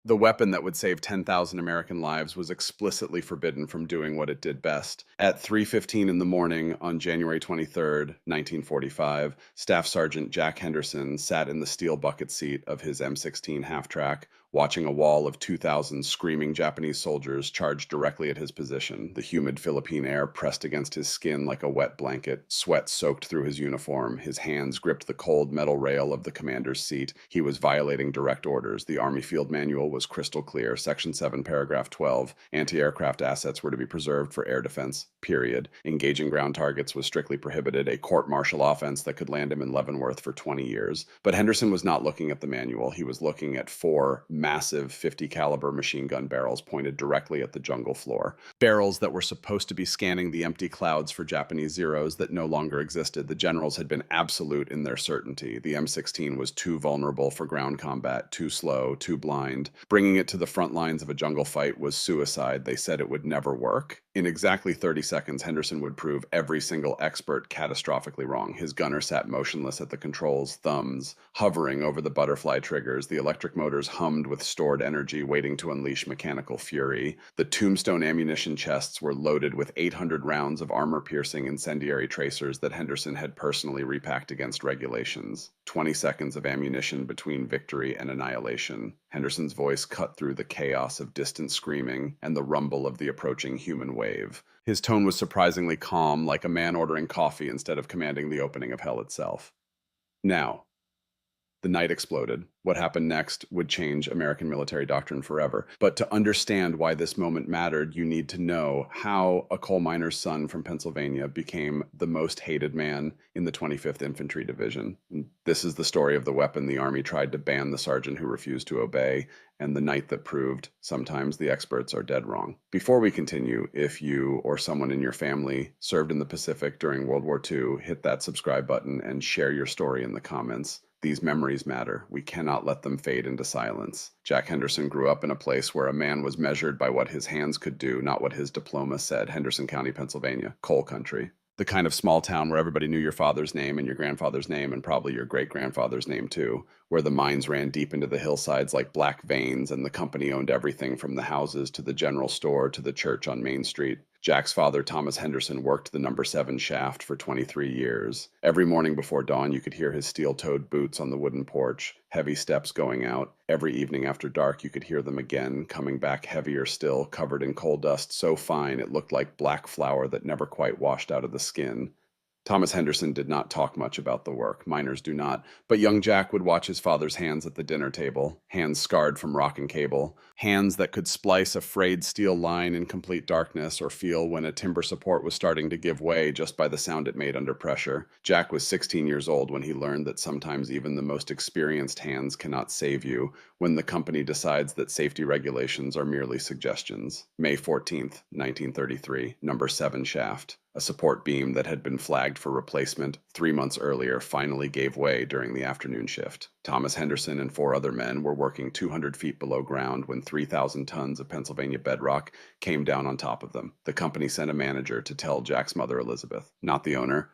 The weapon that would save 10,000 American lives was explicitly forbidden from doing what it did best. At 3:15 in the morning on January 23rd, 1945, Staff Sergeant Jack Henderson sat in the steel bucket seat of his M16 half-track, watching a wall of 2,000 screaming Japanese soldiers charge directly at his position. The humid Philippine air pressed against his skin like a wet blanket. Sweat soaked through his uniform. His hands gripped the cold metal rail of the commander's seat. He was violating direct orders. The Army Field Manual was crystal clear. Section 7, paragraph 12. Anti-aircraft assets were to be preserved for air defense, period. Engaging ground targets was strictly prohibited, a court-martial offense that could land him in Leavenworth for 20 years. But Henderson was not looking at the manual. He was looking at four massive 50 caliber machine gun barrels pointed directly at the jungle floor. Barrels that were supposed to be scanning the empty clouds for Japanese Zeros that no longer existed. The generals had been absolute in their certainty. The M16 was too vulnerable for ground combat, too slow, too blind. Bringing it to the front lines of a jungle fight was suicide. They said it would never work. In exactly 30 seconds, Henderson would prove every single expert catastrophically wrong. His gunner sat motionless at the controls, thumbs hovering over the butterfly triggers. The electric motors hummed with stored energy, waiting to unleash mechanical fury. The tombstone ammunition chests were loaded with 800 rounds of armor-piercing incendiary tracers that Henderson had personally repacked against regulations. 20 seconds of ammunition between victory and annihilation. Henderson's voice cut through the chaos of distant screaming and the rumble of the approaching human wave. His tone was surprisingly calm, like a man ordering coffee instead of commanding the opening of hell itself. Now, the night exploded. What happened next would change American military doctrine forever. But to understand why this moment mattered, you need to know how a coal miner's son from Pennsylvania became the most hated man in the 25th Infantry Division. And this is the story of the weapon the Army tried to ban the sergeant who refused to obey, and the night that proved sometimes the experts are dead wrong. Before we continue, if you or someone in your family served in the Pacific during World War II, hit that subscribe button and share your story in the comments. These memories matter. We cannot let them fade into silence. Jack Henderson grew up in a place where a man was measured by what his hands could do, not what his diploma said. Henderson County, Pennsylvania, coal country. The kind of small town where everybody knew your father's name and your grandfather's name and probably your great-grandfather's name too, where the mines ran deep into the hillsides like black veins and the company owned everything from the houses to the general store to the church on Main Street. Jack's father, Thomas Henderson, worked the number 7 shaft for 23 years. Every morning before dawn, you could hear his steel-toed boots on the wooden porch, heavy steps going out. Every evening after dark, you could hear them again, coming back heavier still, covered in coal dust so fine it looked like black flour that never quite washed out of the skin. Thomas Henderson did not talk much about the work. Miners do not. But young Jack would watch his father's hands at the dinner table, hands scarred from rock and cable, hands that could splice a frayed steel line in complete darkness or feel when a timber support was starting to give way just by the sound it made under pressure. Jack was 16 years old when he learned that sometimes even the most experienced hands cannot save you when the company decides that safety regulations are merely suggestions. May 14th, 1933, number 7 shaft. A support beam that had been flagged for replacement 3 months earlier finally gave way during the afternoon shift. Thomas Henderson and 4 other men were working 200 feet below ground when 3,000 tons of Pennsylvania bedrock came down on top of them. The company sent a manager to tell Jack's mother, Elizabeth, not the owner,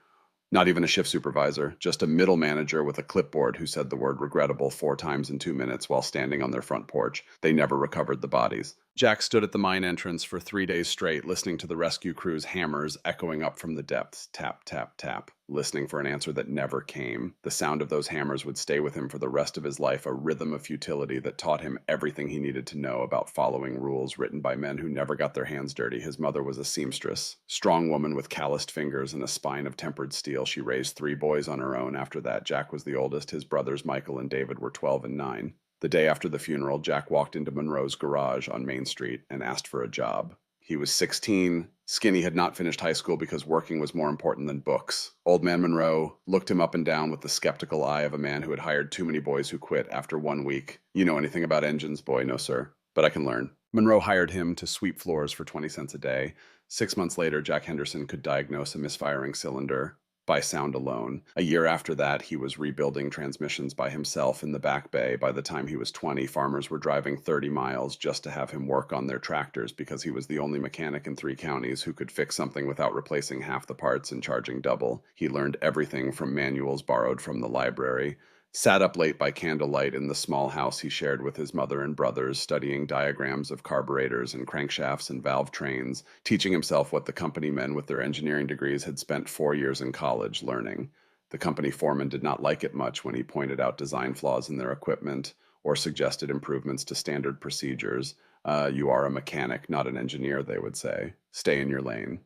not even a shift supervisor, just a middle manager with a clipboard who said the word regrettable 4 times in 2 minutes while standing on their front porch. They never recovered the bodies. Jack stood at the mine entrance for 3 days straight, listening to the rescue crew's hammers echoing up from the depths. Tap, tap, tap. Listening for an answer that never came. The sound of those hammers would stay with him for the rest of his life, a rhythm of futility that taught him everything he needed to know about following rules written by men who never got their hands dirty. His mother was a seamstress, strong woman with calloused fingers and a spine of tempered steel. She raised 3 boys on her own. After that, Jack was the oldest. His brothers, Michael and David, were 12 and 9. The day after the funeral, Jack walked into Monroe's garage on Main Street and asked for a job. He was 16. Skinny had not finished high school because working was more important than books. Old man Monroe looked him up and down with the skeptical eye of a man who had hired too many boys who quit after 1 week. You know anything about engines, boy? No, sir. But I can learn. Monroe hired him to sweep floors for 20 cents a day. 6 months later, Jack Henderson could diagnose a misfiring cylinder by sound alone. A year after that, he was rebuilding transmissions by himself in the back bay. By the time he was 20, farmers were driving 30 miles just to have him work on their tractors because he was the only mechanic in 3 counties who could fix something without replacing half the parts and charging double. He learned everything from manuals borrowed from the library. Sat up late by candlelight in the small house he shared with his mother and brothers, studying diagrams of carburetors and crankshafts and valve trains, teaching himself what the company men with their engineering degrees had spent 4 years in college learning. The company foreman did not like it much when he pointed out design flaws in their equipment or suggested improvements to standard procedures. You are a mechanic, not an engineer, they would say. Stay in your lane.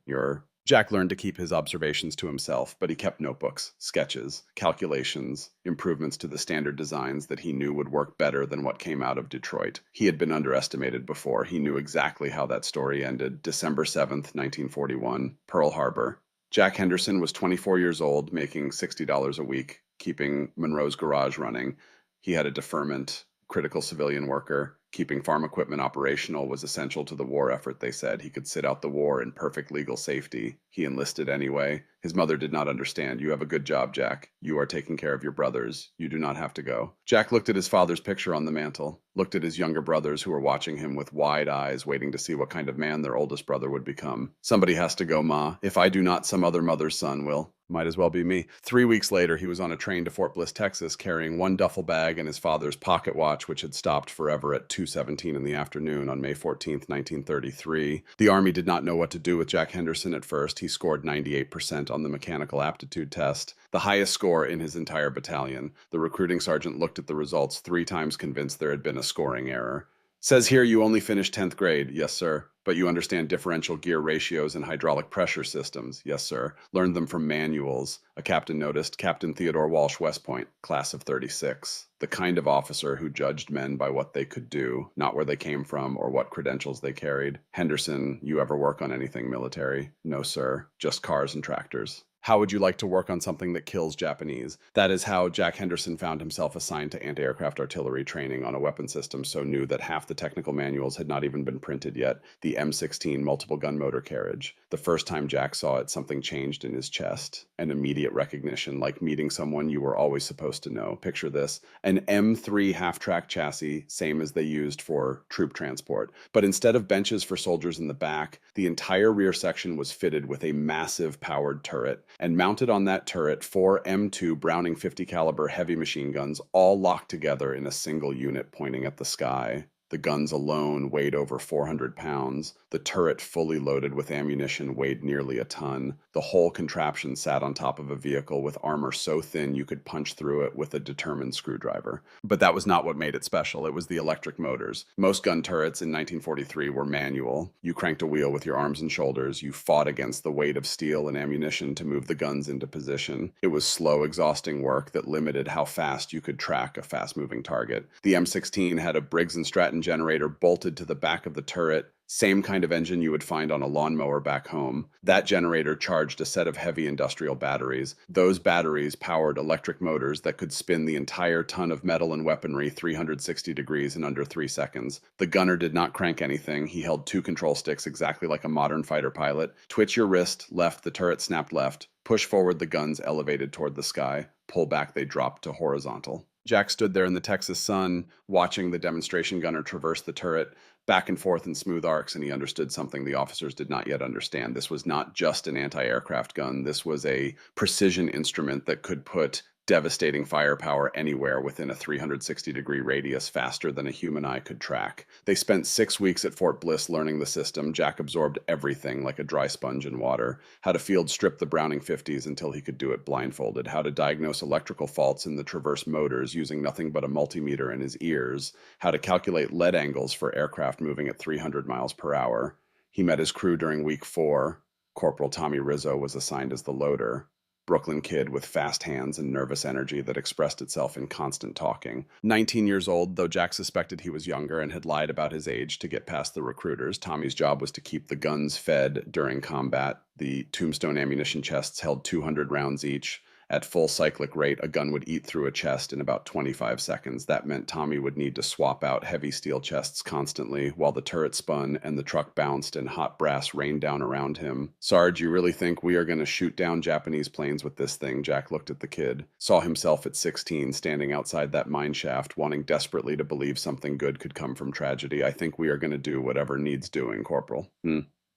Jack learned to keep his observations to himself, but he kept notebooks, sketches, calculations, improvements to the standard designs that he knew would work better than what came out of Detroit. He had been underestimated before. He knew exactly how that story ended. December 7th, 1941, Pearl Harbor. Jack Henderson was 24 years old, making $60 a week, keeping Monroe's garage running. He had a deferment, critical civilian worker. Keeping farm equipment operational was essential to the war effort, they said. He could sit out the war in perfect legal safety. He enlisted anyway. His mother did not understand. You have a good job, Jack. You are taking care of your brothers. You do not have to go. Jack looked at his father's picture on the mantel, looked at his younger brothers who were watching him with wide eyes, waiting to see what kind of man their oldest brother would become. Somebody has to go, Ma. If I do not, some other mother's son will. Might as well be me. 3 weeks later, he was on a train to Fort Bliss, Texas, carrying one duffel bag and his father's pocket watch, which had stopped forever at 2:17 in the afternoon on May 14th, 1933. The Army did not know what to do with Jack Henderson at first. He scored 98% on the mechanical aptitude test, the highest score in his entire battalion. The recruiting sergeant looked at the results 3 times, convinced there had been a scoring error. Says here you only finished 10th grade. Yes, sir. But you understand differential gear ratios and hydraulic pressure systems. Yes, sir. Learned them from manuals. A captain noticed. Captain Theodore Walsh, West Point, class of 36. The kind of officer who judged men by what they could do, not where they came from or what credentials they carried. Henderson, you ever work on anything military? No, sir. Just cars and tractors. How would you like to work on something that kills Japanese? That is how Jack Henderson found himself assigned to anti-aircraft artillery training on a weapon system so new that half the technical manuals had not even been printed yet, the M16 multiple gun motor carriage. The first time Jack saw it, something changed in his chest. An immediate recognition, like meeting someone you were always supposed to know. Picture this, an M3 half-track chassis, same as they used for troop transport. But instead of benches for soldiers in the back, the entire rear section was fitted with a massive powered turret. And mounted on that turret, 4 M2 Browning 50 caliber heavy machine guns, all locked together in a single unit pointing at the sky. The guns alone weighed over 400 pounds. The turret, fully loaded with ammunition, weighed nearly a ton. The whole contraption sat on top of a vehicle with armor so thin you could punch through it with a determined screwdriver. But that was not what made it special. It was the electric motors. Most gun turrets in 1943 were manual. You cranked a wheel with your arms and shoulders. You fought against the weight of steel and ammunition to move the guns into position. It was slow, exhausting work that limited how fast you could track a fast-moving target. The M16 had a Briggs & Stratton generator bolted to the back of the turret, same kind of engine you would find on a lawnmower back home. That generator charged a set of heavy industrial batteries. Those batteries powered electric motors that could spin the entire ton of metal and weaponry 360 degrees in under 3 seconds. The gunner did not crank anything. He held 2 control sticks exactly like a modern fighter pilot. Twitch your wrist, left, the turret snapped left. Push forward, the guns elevated toward the sky. Pull back, they dropped to horizontal. Jack stood there in the Texas sun, watching the demonstration gunner traverse the turret, back and forth in smooth arcs, and he understood something the officers did not yet understand. This was not just an anti-aircraft gun. This was a precision instrument that could put devastating firepower anywhere within a 360-degree radius faster than a human eye could track. They spent 6 weeks at Fort Bliss learning the system. Jack absorbed everything like a dry sponge in water. How to field strip the Browning 50s until he could do it blindfolded. How to diagnose electrical faults in the Traverse motors using nothing but a multimeter in his ears. How to calculate lead angles for aircraft moving at 300 miles per hour. He met his crew during week 4. Corporal Tommy Rizzo was assigned as the loader. Brooklyn kid with fast hands and nervous energy that expressed itself in constant talking. 19 years old, though Jack suspected he was younger and had lied about his age to get past the recruiters, Tommy's job was to keep the guns fed during combat. The Tombstone ammunition chests held 200 rounds each. At full cyclic rate, a gun would eat through a chest in about 25 seconds. That meant Tommy would need to swap out heavy steel chests constantly while the turret spun and the truck bounced and hot brass rained down around him. Sarge, you really think we are going to shoot down Japanese planes with this thing? Jack looked at the kid. Saw himself at 16 standing outside that mine shaft, wanting desperately to believe something good could come from tragedy. I think we are going to do whatever needs doing, Corporal.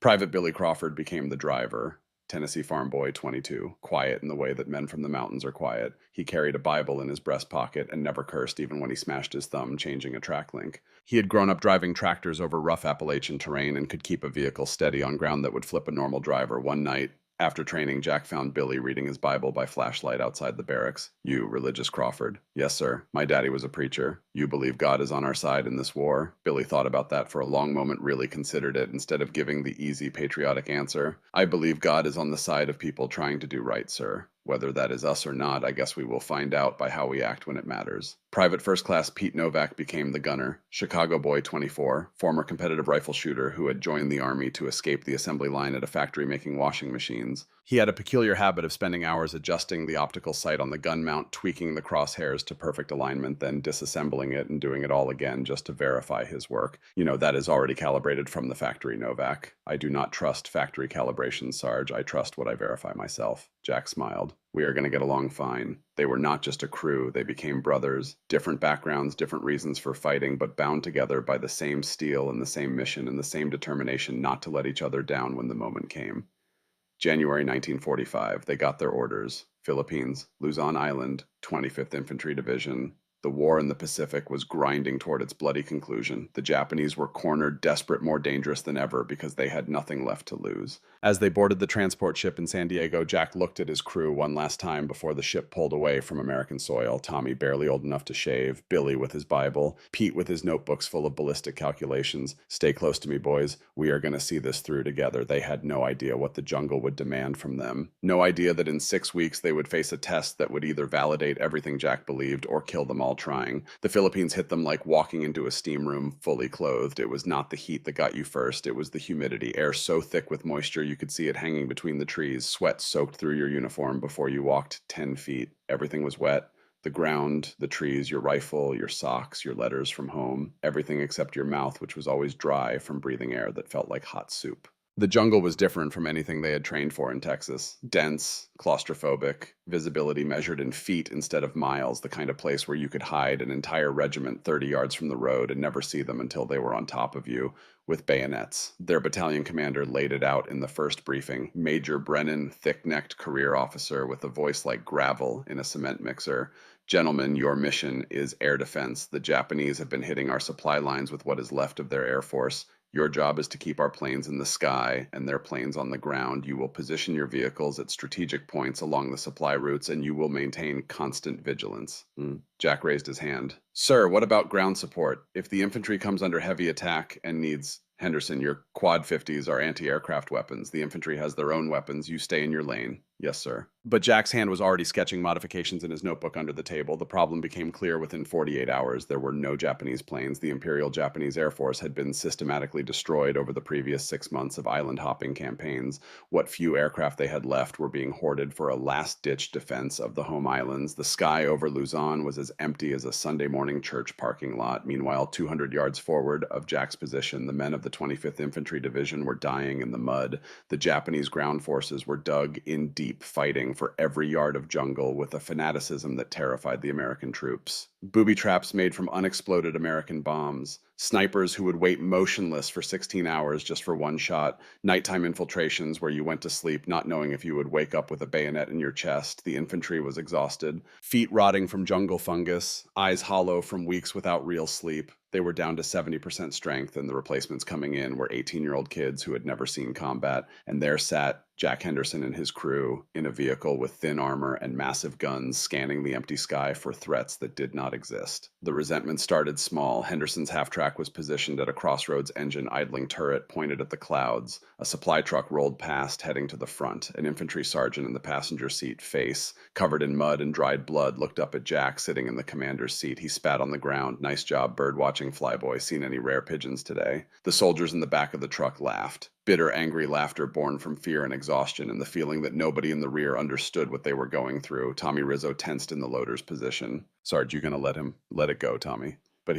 Private Billy Crawford became the driver. Tennessee farm boy, 22, quiet in the way that men from the mountains are quiet. He carried a Bible in his breast pocket and never cursed even when he smashed his thumb changing a track link. He had grown up driving tractors over rough Appalachian terrain and could keep a vehicle steady on ground that would flip a normal driver. One night, after training, Jack found Billy reading his Bible by flashlight outside the barracks. "You, religious Crawford." "Yes, sir. My daddy was a preacher." "You believe God is on our side in this war?" Billy thought about that for a long moment, really considered it, instead of giving the easy patriotic answer. "I believe God is on the side of people trying to do right, sir. Whether that is us or not, I guess we will find out by how we act when it matters." Private First Class Pete Novak became the gunner. Chicago boy, 24, former competitive rifle shooter who had joined the Army to escape the assembly line at a factory making washing machines. He had a peculiar habit of spending hours adjusting the optical sight on the gun mount, tweaking the crosshairs to perfect alignment, then disassembling it and doing it all again just to verify his work. "You know, that is already calibrated from the factory, Novak." "I do not trust factory calibrations, Sarge. I trust what I verify myself." Jack smiled. "We are going to get along fine." They were not just a crew, they became brothers. Different backgrounds, different reasons for fighting, but bound together by the same steel and the same mission and the same determination not to let each other down when the moment came. January 1945, they got their orders. Philippines, Luzon Island, 25th Infantry Division. The war in the Pacific was grinding toward its bloody conclusion. The Japanese were cornered, desperate, more dangerous than ever because they had nothing left to lose. As they boarded the transport ship in San Diego, Jack looked at his crew one last time before the ship pulled away from American soil. Tommy, barely old enough to shave, Billy with his Bible, Pete with his notebooks full of ballistic calculations. "Stay close to me, boys. We are going to see this through together." They had no idea what the jungle would demand from them. No idea that in 6 weeks they would face a test that would either validate everything Jack believed or kill them all trying. The Philippines hit them like walking into a steam room fully clothed. It was not the heat that got you first, it was the humidity. Air so thick with moisture you could see it hanging between the trees. Sweat soaked through your uniform before you walked 10 feet. Everything was wet. The ground, the trees, your rifle, your socks, your letters from home. Everything except your mouth, which was always dry from breathing air that felt like hot soup. The jungle was different from anything they had trained for in Texas. Dense, claustrophobic, visibility measured in feet instead of miles, the kind of place where you could hide an entire regiment 30 yards from the road and never see them until they were on top of you with bayonets. Their battalion commander laid it out in the first briefing. Major Brennan, thick-necked career officer with a voice like gravel in a cement mixer. "Gentlemen, your mission is air defense. The Japanese have been hitting our supply lines with what is left of their air force. Your job is to keep our planes in the sky and their planes on the ground. You will position your vehicles at strategic points along the supply routes, and you will maintain constant vigilance." Jack raised his hand. "Sir, what about ground support? If the infantry comes under heavy attack and needs..." "Henderson, your quad 50s are anti-aircraft weapons. The infantry has their own weapons. You stay in your lane." "Yes, sir." But Jack's hand was already sketching modifications in his notebook under the table. The problem became clear within 48 hours. There were no Japanese planes. The Imperial Japanese Air Force had been systematically destroyed over the previous 6 months of island-hopping campaigns. What few aircraft they had left were being hoarded for a last-ditch defense of the home islands. The sky over Luzon was as empty as a Sunday morning church parking lot. Meanwhile, 200 yards forward of Jack's position, the men of the 25th Infantry Division were dying in the mud. The Japanese ground forces were dug in deep, fighting for every yard of jungle with a fanaticism that terrified the American troops. Booby traps made from unexploded American bombs. Snipers who would wait motionless for 16 hours just for one shot. Nighttime infiltrations where you went to sleep not knowing if you would wake up with a bayonet in your chest. The infantry was exhausted. Feet rotting from jungle fungus. Eyes hollow from weeks without real sleep. They were down to 70% strength, and the replacements coming in were 18-year-old kids who had never seen combat. And there sat Jack Henderson and his crew in a vehicle with thin armor and massive guns, scanning the empty sky for threats that did not exist. The resentment started small. Henderson's half-track was positioned at a crossroads engine idling turret pointed at the clouds. A supply truck rolled past, heading to the front. An infantry sergeant in the passenger seat, face covered in mud and dried blood, looked up at Jack sitting in the commander's seat. He spat on the ground. "Nice job bird watching, flyboy. Seen any rare pigeons today?" The soldiers in the back of the truck laughed. Bitter, angry laughter born from fear and exhaustion and the feeling that nobody in the rear understood what they were going through. Tommy Rizzo tensed in the loader's position. "Sarge, you gonna let it go, Tommy?" But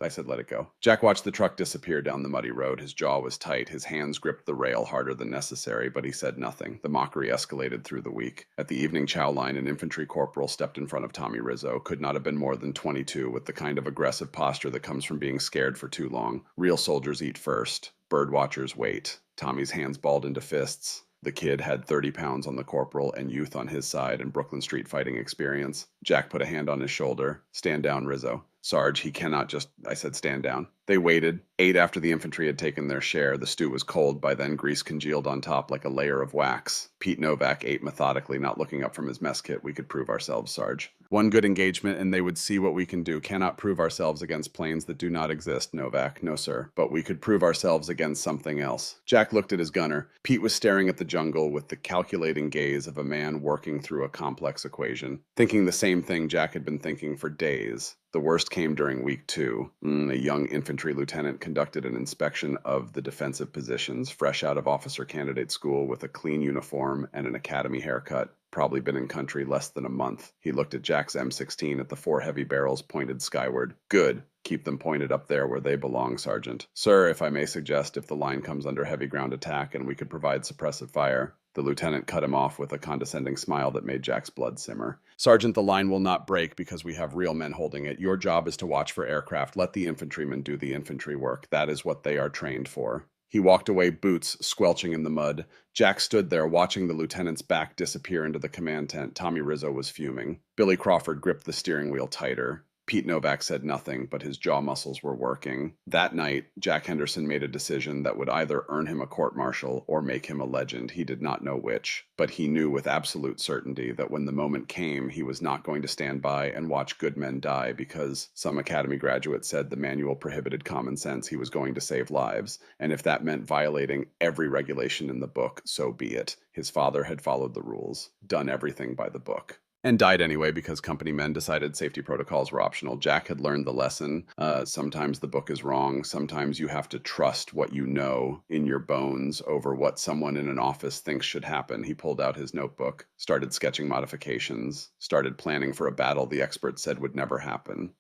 I said let it go. Jack watched the truck disappear down the muddy road. His jaw was tight. His hands gripped the rail harder than necessary, but he said nothing. The mockery escalated through the week. At the evening chow line, an infantry corporal stepped in front of Tommy Rizzo. Could not have been more than 22, with the kind of aggressive posture that comes from being scared for too long. Real soldiers eat first. Bird watchers wait. Tommy's hands balled into fists. The kid had 30 pounds on the corporal and youth on his side and Brooklyn Street fighting experience. Jack put a hand on his shoulder. Stand down, Rizzo. Sarge, he cannot just, I said, stand down. They waited. Ate after the infantry had taken their share. The stew was cold by then, grease congealed on top like a layer of wax. Pete Novak ate methodically, not looking up from his mess kit. We could prove ourselves, Sarge. One good engagement and they would see what we can do. Cannot prove ourselves against planes that do not exist, Novak. No, sir. But we could prove ourselves against something else. Jack looked at his gunner. Pete was staring at the jungle with the calculating gaze of a man working through a complex equation, thinking the same thing Jack had been thinking for days. The worst came during week 2. A young infantry lieutenant conducted an inspection of the defensive positions, fresh out of officer candidate school with a clean uniform and an academy haircut. Probably been in country less than a month. He looked at Jack's M16 at the 4 heavy barrels pointed skyward. Good. Keep them pointed up there where they belong, Sergeant. Sir, if I may suggest, if the line comes under heavy ground attack and we could provide suppressive fire. The lieutenant cut him off with a condescending smile that made Jack's blood simmer. Sergeant, the line will not break because we have real men holding it. Your job is to watch for aircraft. Let the infantrymen do the infantry work. That is what they are trained for. He walked away, boots squelching in the mud. Jack stood there, watching the lieutenant's back disappear into the command tent. Tommy Rizzo was fuming. Billy Crawford gripped the steering wheel tighter. Pete Novak said nothing, but his jaw muscles were working. That night, Jack Henderson made a decision that would either earn him a court-martial or make him a legend. He did not know which, but he knew with absolute certainty that when the moment came, he was not going to stand by and watch good men die because some academy graduate said the manual prohibited common sense. He was going to save lives, and if that meant violating every regulation in the book, so be it. His father had followed the rules, done everything by the book. And died anyway because company men decided safety protocols were optional. Jack had learned the lesson. Sometimes the book is wrong. Sometimes you have to trust what you know in your bones over what someone in an office thinks should happen. He pulled out his notebook, started sketching modifications, started planning for a battle the experts said would never happen.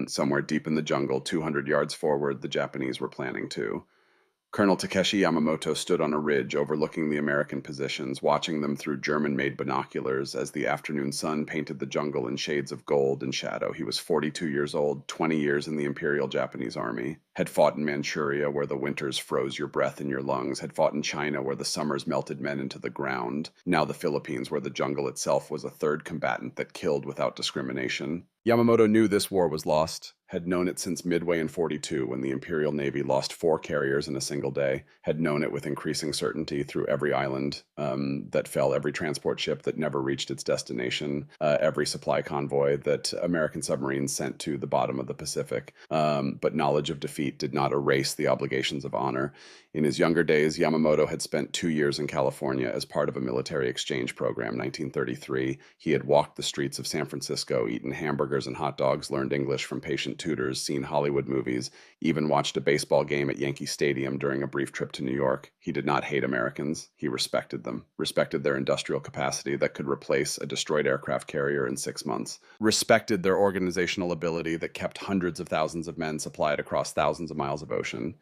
Somewhere deep in the jungle, 200 yards forward, the Japanese were planning to. Colonel Takeshi Yamamoto stood on a ridge overlooking the American positions, watching them through German-made binoculars as the afternoon sun painted the jungle in shades of gold and shadow. He was 42 years old, 20 years in the Imperial Japanese Army, had fought in Manchuria where the winters froze your breath in your lungs, had fought in China where the summers melted men into the ground, now the Philippines where the jungle itself was a third combatant that killed without discrimination. Yamamoto knew this war was lost, had known it since Midway in 42 when the Imperial Navy lost 4 carriers in a single day, had known it with increasing certainty through every island that fell, every transport ship that never reached its destination, every supply convoy that American submarines sent to the bottom of the Pacific. But knowledge of defeat did not erase the obligations of honor. In his younger days, Yamamoto had spent 2 years in California as part of a military exchange program, 1933. He had walked the streets of San Francisco, eaten hamburgers and hot dogs, learned English from patient tutors, seen Hollywood movies, even watched a baseball game at Yankee Stadium during a brief trip to New York. He did not hate Americans. He respected them, respected their industrial capacity that could replace a destroyed aircraft carrier in 6 months, respected their organizational ability that kept hundreds of thousands of men supplied across thousands of miles of ocean,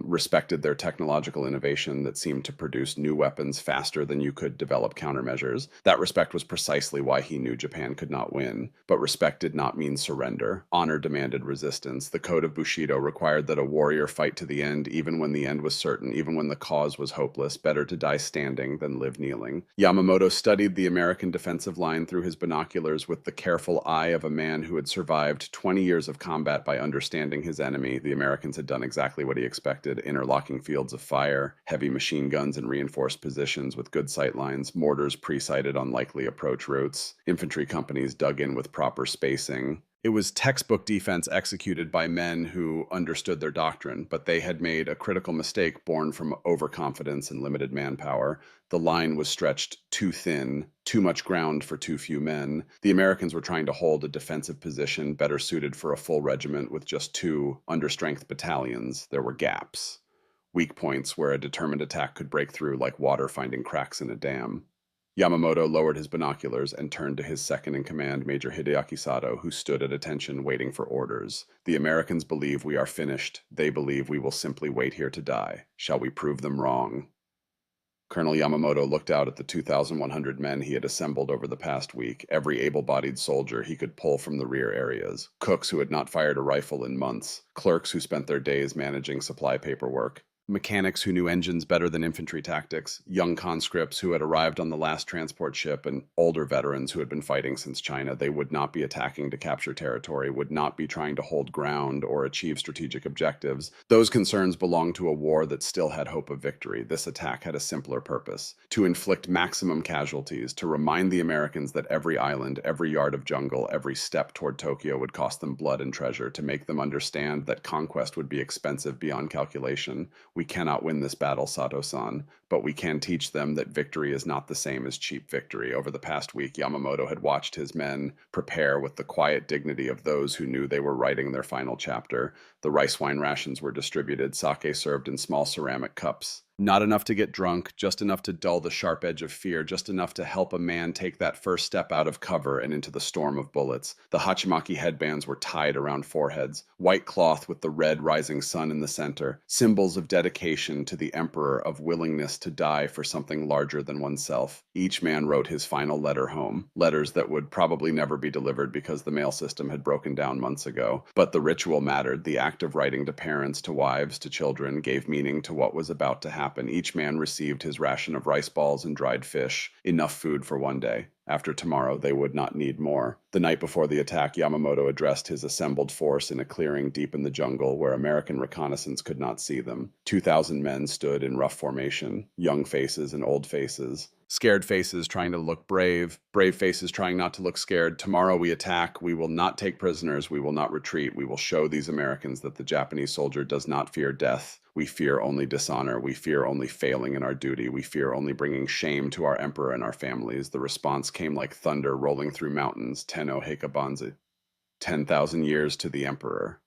respected their technological innovation that seemed to produce new weapons faster than you could develop countermeasures. That respect was precisely why he knew Japan could not win. But respect did not mean surrender. Honor demanded resistance. The code of Bushido required that a warrior fight to the end, even when the end was certain, even when the cause was hopeless. Better to die standing than live kneeling. Yamamoto studied the American defensive line through his binoculars with the careful eye of a man who had survived 20 years of combat by understanding his enemy. The Americans had done exactly what he expected, interlocking fields of fire, heavy machine guns in reinforced positions with good sight lines, mortars pre-sighted on likely approach routes, infantry companies dug in with proper spacing. It was textbook defense executed by men who understood their doctrine, but they had made a critical mistake born from overconfidence and limited manpower. The line was stretched too thin, too much ground for too few men. The Americans were trying to hold a defensive position better suited for a full regiment with just 2 understrength battalions. There were gaps. Weak points where a determined attack could break through like water finding cracks in a dam. Yamamoto lowered his binoculars and turned to his second-in-command, Major Hideaki Sato, who stood at attention waiting for orders. The Americans believe we are finished. They believe we will simply wait here to die. Shall we prove them wrong? Colonel Yamamoto looked out at the 2,100 men he had assembled over the past week, every able-bodied soldier he could pull from the rear areas, cooks who had not fired a rifle in months, clerks who spent their days managing supply paperwork, Mechanics who knew engines better than infantry tactics, young conscripts who had arrived on the last transport ship, and older veterans who had been fighting since China. They would not be attacking to capture territory, would not be trying to hold ground or achieve strategic objectives. Those concerns belonged to a war that still had hope of victory. This attack had a simpler purpose: to inflict maximum casualties, to remind the Americans that every island, every yard of jungle, every step toward Tokyo would cost them blood and treasure, to make them understand that conquest would be expensive beyond calculation. We cannot win this battle, Sato-san, but we can teach them that victory is not the same as cheap victory. Over the past week, Yamamoto had watched his men prepare with the quiet dignity of those who knew they were writing their final chapter. The rice wine rations were distributed, sake served in small ceramic cups. Not enough to get drunk, just enough to dull the sharp edge of fear, just enough to help a man take that first step out of cover and into the storm of bullets. The hachimaki headbands were tied around foreheads, white cloth with the red rising sun in the center, symbols of dedication to the emperor, of willingness to die for something larger than oneself. Each man wrote his final letter home, letters that would probably never be delivered because the mail system had broken down months ago. But the ritual mattered. The act of writing to parents, to wives, to children gave meaning to what was about to happen. Each man received his ration of rice balls and dried fish, enough food for one day. After tomorrow, they would not need more. The night before the attack, Yamamoto addressed his assembled force in a clearing deep in the jungle where American reconnaissance could not see them. 2,000 men stood in rough formation, young faces and old faces. Scared faces trying to look brave, brave faces trying not to look scared. Tomorrow we attack. We will not take prisoners. We will not retreat. We will show these Americans that the Japanese soldier does not fear death. We fear only dishonor. We fear only failing in our duty. We fear only bringing shame to our emperor and our families. The response came like thunder rolling through mountains. Tenno Heika Banzai. 10,000 years to the emperor.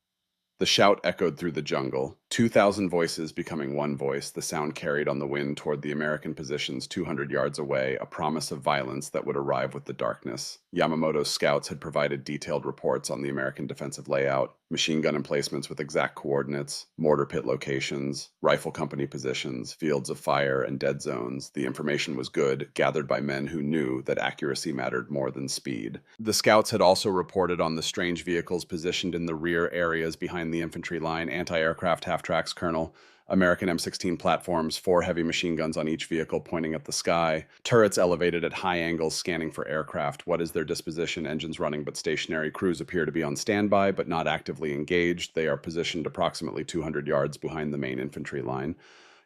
The shout echoed through the jungle, 2,000 voices becoming one voice. The sound carried on the wind toward the American positions 200 yards away, a promise of violence that would arrive with the darkness. Yamamoto's scouts had provided detailed reports on the American defensive layout, machine gun emplacements with exact coordinates, mortar pit locations, rifle company positions, fields of fire, and dead zones. The information was good, gathered by men who knew that accuracy mattered more than speed. The scouts had also reported on the strange vehicles positioned in the rear areas behind the infantry line, anti-aircraft half-tracks, Colonel, American M16 platforms, 4 heavy machine guns on each vehicle pointing at the sky, turrets elevated at high angles scanning for aircraft. What is their disposition? Engines running but stationary. Crews appear to be on standby but not actively engaged. They are positioned approximately 200 yards behind the main infantry line.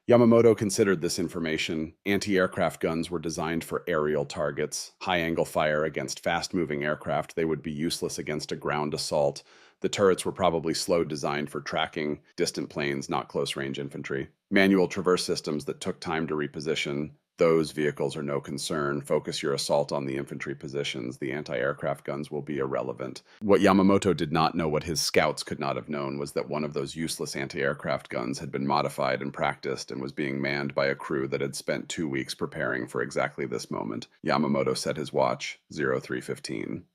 Yamamoto considered this information. Anti-aircraft guns were designed for aerial targets, high-angle fire against fast-moving aircraft. They would be useless against a ground assault. The turrets were probably slow, designed for tracking distant planes, not close-range infantry. Manual traverse systems that took time to reposition. Those vehicles are no concern. Focus your assault on the infantry positions. The anti-aircraft guns will be irrelevant. What Yamamoto did not know, what his scouts could not have known, was that one of those useless anti-aircraft guns had been modified and practiced and was being manned by a crew that had spent 2 weeks preparing for exactly this moment. Yamamoto set his watch, 0315.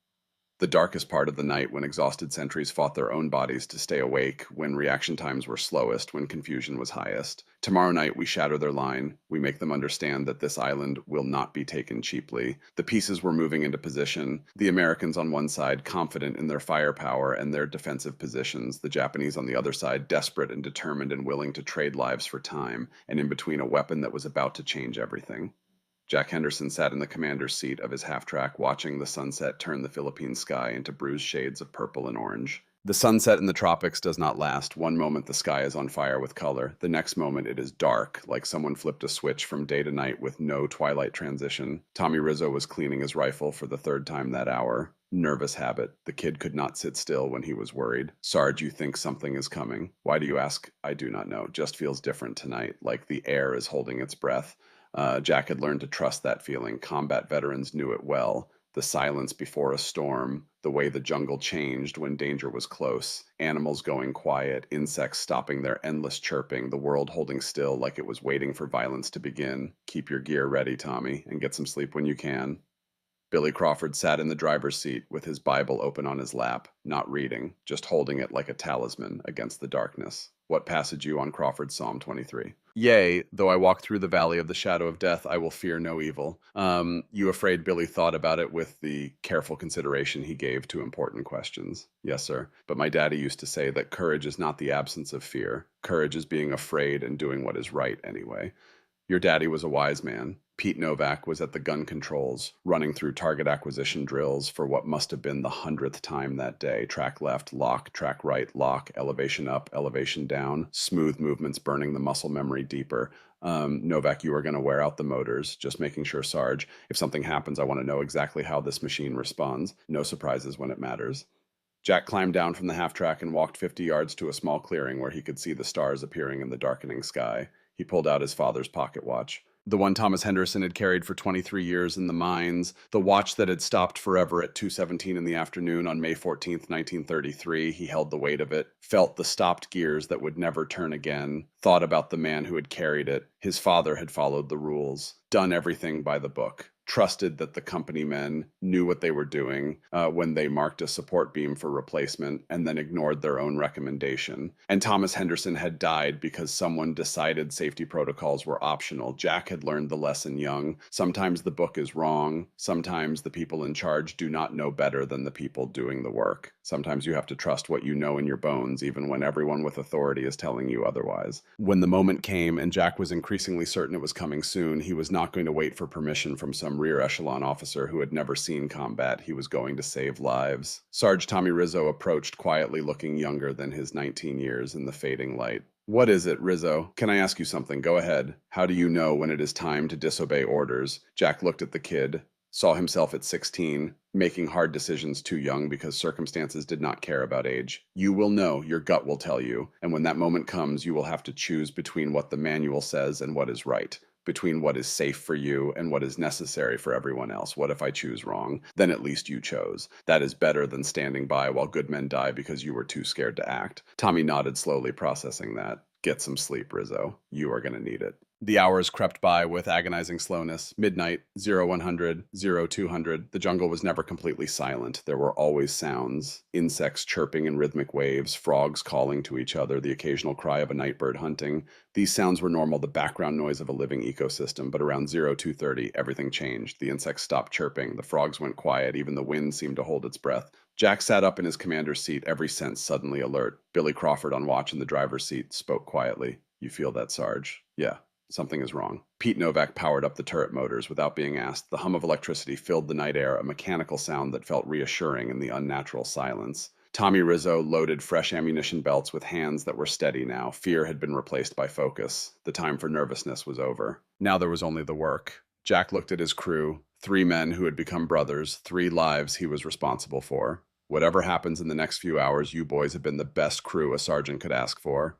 The darkest part of the night, when exhausted sentries fought their own bodies to stay awake, when reaction times were slowest, when confusion was highest. Tomorrow night we shatter their line. We make them understand that this island will not be taken cheaply. The pieces were moving into position. The Americans on one side, confident in their firepower and their defensive positions. The Japanese on the other side, desperate and determined and willing to trade lives for time, and in between a weapon that was about to change everything. Jack Henderson sat in the commander's seat of his half-track, watching the sunset turn the Philippine sky into bruised shades of purple and orange. The sunset in the tropics does not last. One moment the sky is on fire with color. The next moment it is dark, like someone flipped a switch from day to night with no twilight transition. Tommy Rizzo was cleaning his rifle for the 3rd time that hour. Nervous habit. The kid could not sit still when he was worried. Sarge, you think something is coming. Why do you ask? I do not know. Just feels different tonight, like the air is holding its breath. Jack had learned to trust that feeling. Combat veterans knew it well. The silence before a storm, the way the jungle changed when danger was close, animals going quiet, insects stopping their endless chirping, the world holding still like it was waiting for violence to begin. Keep your gear ready, Tommy, and get some sleep when you can. Billy Crawford sat in the driver's seat with his Bible open on his lap, not reading, just holding it like a talisman against the darkness. What passage you on Crawford's Psalm 23? Yea, though I walk through the valley of the shadow of death, I will fear no evil. You afraid Billy thought about it with the careful consideration he gave to important questions? Yes, sir. But my daddy used to say that courage is not the absence of fear. Courage is being afraid and doing what is right anyway. Your daddy was a wise man. Pete Novak was at the gun controls, running through target acquisition drills for what must have been the 100th time that day. Track left, lock, track right, lock, elevation up, elevation down, smooth movements burning the muscle memory deeper. Novak, you are going to wear out the motors. Just making sure, Sarge. If something happens, I want to know exactly how this machine responds. No surprises when it matters. Jack climbed down from the half-track and walked 50 yards to a small clearing where he could see the stars appearing in the darkening sky. He pulled out his father's pocket watch. The one Thomas Henderson had carried for 23 years in the mines, the watch that had stopped forever at 2:17 in the afternoon on May 14th, 1933. He held the weight of it, felt the stopped gears that would never turn again, thought about the man who had carried it. His father had followed the rules, done everything by the book, trusted that the company men knew what they were doing when they marked a support beam for replacement and then ignored their own recommendation. And Thomas Henderson had died because someone decided safety protocols were optional. Jack had learned the lesson young. Sometimes the book is wrong. Sometimes the people in charge do not know better than the people doing the work. Sometimes you have to trust what you know in your bones, even when everyone with authority is telling you otherwise. When the moment came, and Jack was increasingly certain it was coming soon, he was not going to wait for permission from some rear echelon officer who had never seen combat. He was going to save lives. Sarge Tommy Rizzo approached quietly, looking younger than his 19 years in the fading light. What is it, Rizzo? Can I ask you something? Go ahead. How do you know when it is time to disobey orders? Jack looked at the kid, saw himself at 16, making hard decisions too young because circumstances did not care about age. You will know, your gut will tell you, and when that moment comes, you will have to choose between what the manual says and what is right, between what is safe for you and what is necessary for everyone else. What if I choose wrong? Then at least you chose. That is better than standing by while good men die because you were too scared to act. Tommy nodded slowly, processing that. Get some sleep, Rizzo. You are going to need it. The hours crept by with agonizing slowness. Midnight, 0100, 0200. The jungle was never completely silent. There were always sounds. Insects chirping in rhythmic waves, frogs calling to each other, the occasional cry of a nightbird hunting. These sounds were normal, the background noise of a living ecosystem, but around 0230, everything changed. The insects stopped chirping, the frogs went quiet, even the wind seemed to hold its breath. Jack sat up in his commander's seat, every sense suddenly alert. Billy Crawford, on watch in the driver's seat, spoke quietly. You feel that, Sarge? Yeah. Something is wrong. Pete Novak powered up the turret motors without being asked. The hum of electricity filled the night air, a mechanical sound that felt reassuring in the unnatural silence. Tommy Rizzo loaded fresh ammunition belts with hands that were steady now. Fear had been replaced by focus. The time for nervousness was over. Now there was only the work. Jack looked at his crew, 3 men who had become brothers, 3 lives he was responsible for. Whatever happens in the next few hours, you boys have been the best crew a sergeant could ask for.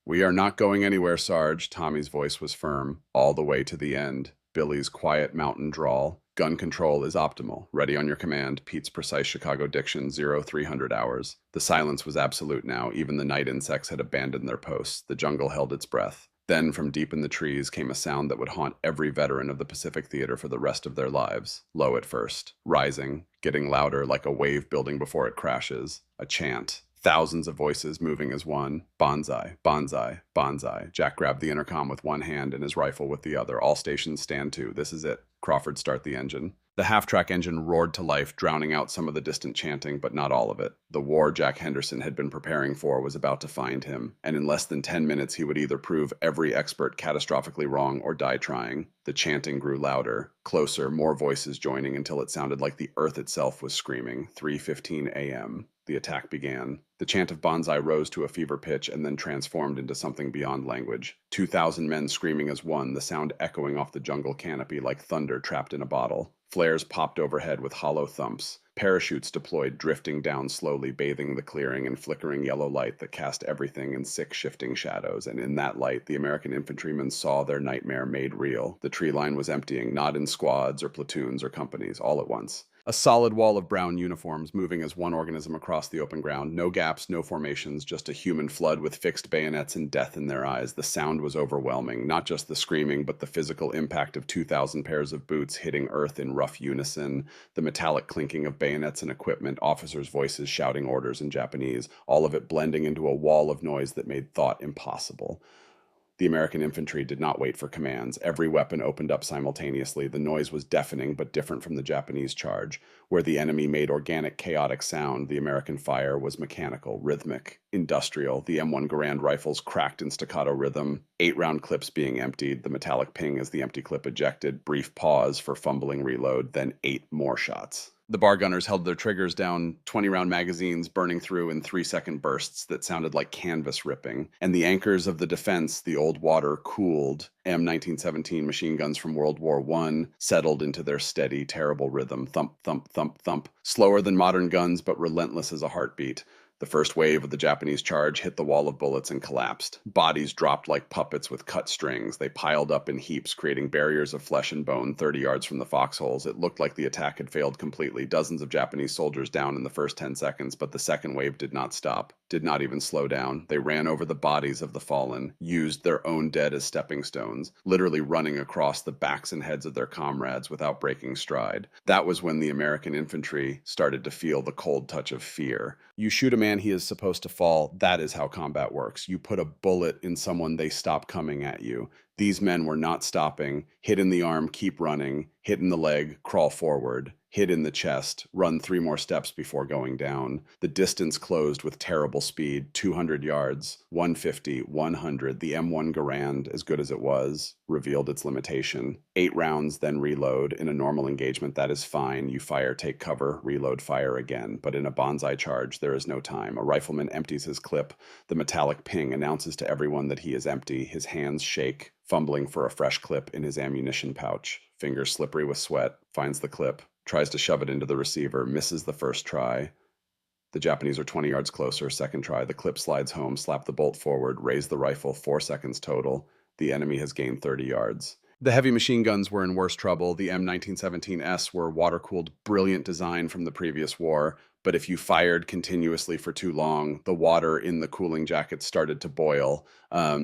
We are not going anywhere, Sarge. Tommy's voice was firm, all the way to the end. Billy's quiet mountain drawl. Gun control is optimal. Ready on your command. Pete's precise Chicago diction, 0300 hours. The silence was absolute now. Even the night insects had abandoned their posts. The jungle held its breath. Then, from deep in the trees, came a sound that would haunt every veteran of the Pacific Theater for the rest of their lives. Low at first, rising, getting louder like a wave building before it crashes. A chant. Thousands of voices moving as one. Banzai, Banzai, Banzai. Jack grabbed the intercom with one hand and his rifle with the other. All stations stand to. This is it. Crawford, start the engine. The half-track engine roared to life, drowning out some of the distant chanting, but not all of it. The war Jack Henderson had been preparing for was about to find him, and in less than 10 minutes he would either prove every expert catastrophically wrong or die trying. The chanting grew louder, closer, more voices joining until it sounded like the earth itself was screaming. 3:15 a.m. The attack began. The chant of Banzai rose to a fever pitch and then transformed into something beyond language. 2,000 men screaming as one, the sound echoing off the jungle canopy like thunder trapped in a bottle. Flares popped overhead with hollow thumps. Parachutes deployed, drifting down slowly, bathing the clearing in flickering yellow light that cast everything in sick, shifting shadows. And in that light, the American infantrymen saw their nightmare made real. The tree line was emptying, not in squads or platoons or companies, all at once. A solid wall of brown uniforms moving as one organism across the open ground. No gaps, no formations, just a human flood with fixed bayonets and death in their eyes. The sound was overwhelming, not just the screaming, but the physical impact of 2,000 pairs of boots hitting earth in rough unison, the metallic clinking of bayonets and equipment, officers' voices shouting orders in Japanese, all of it blending into a wall of noise that made thought impossible. The American infantry did not wait for commands. Every weapon opened up simultaneously. The noise was deafening, but different from the Japanese charge. Where the enemy made organic, chaotic sound, the American fire was mechanical, rhythmic, industrial. The M1 Garand rifles cracked in staccato rhythm, 8-round clips being emptied, the metallic ping as the empty clip ejected, brief pause for fumbling reload, then 8 more shots. The bar gunners held their triggers down, 20-round magazines burning through in 3-second bursts that sounded like canvas ripping. And the anchors of the defense, the old water-cooled M1917 machine guns from World War I, settled into their steady, terrible rhythm. Thump, thump, thump, thump. Slower than modern guns, but relentless as a heartbeat. The first wave of the Japanese charge hit the wall of bullets and collapsed. Bodies dropped like puppets with cut strings. They piled up in heaps, creating barriers of flesh and bone 30 yards from the foxholes. It looked like the attack had failed completely. Dozens of Japanese soldiers down in the first 10 seconds, but the second wave did not stop, did not even slow down. They ran over the bodies of the fallen, used their own dead as stepping stones, literally running across the backs and heads of their comrades without breaking stride. That was when the American infantry started to feel the cold touch of fear. You shoot a man, he is supposed to fall. That is how combat works. You put a bullet in someone, they stop coming at you. These men were not stopping. Hit in the arm, keep running. Hit in the leg, crawl forward. Hit in the chest, run 3 more steps before going down. The distance closed with terrible speed, 200 yards, 150, 100. The M1 Garand, as good as it was, revealed its limitation. 8 rounds, then reload. In a normal engagement, that is fine. You fire, take cover, reload, fire again. But in a Banzai charge, there is no time. A rifleman empties his clip. The metallic ping announces to everyone that he is empty. His hands shake, fumbling for a fresh clip in his ammunition pouch. Fingers slippery with sweat, finds the clip, tries to shove it into the receiver, misses the first try. The Japanese are 20 yards closer, second try. The clip slides home, slap the bolt forward, raise the rifle, 4 seconds total. The enemy has gained 30 yards. The heavy machine guns were in worse trouble. The M1917S were water-cooled, brilliant design from the previous war. But if you fired continuously for too long, the water in the cooling jackets started to boil.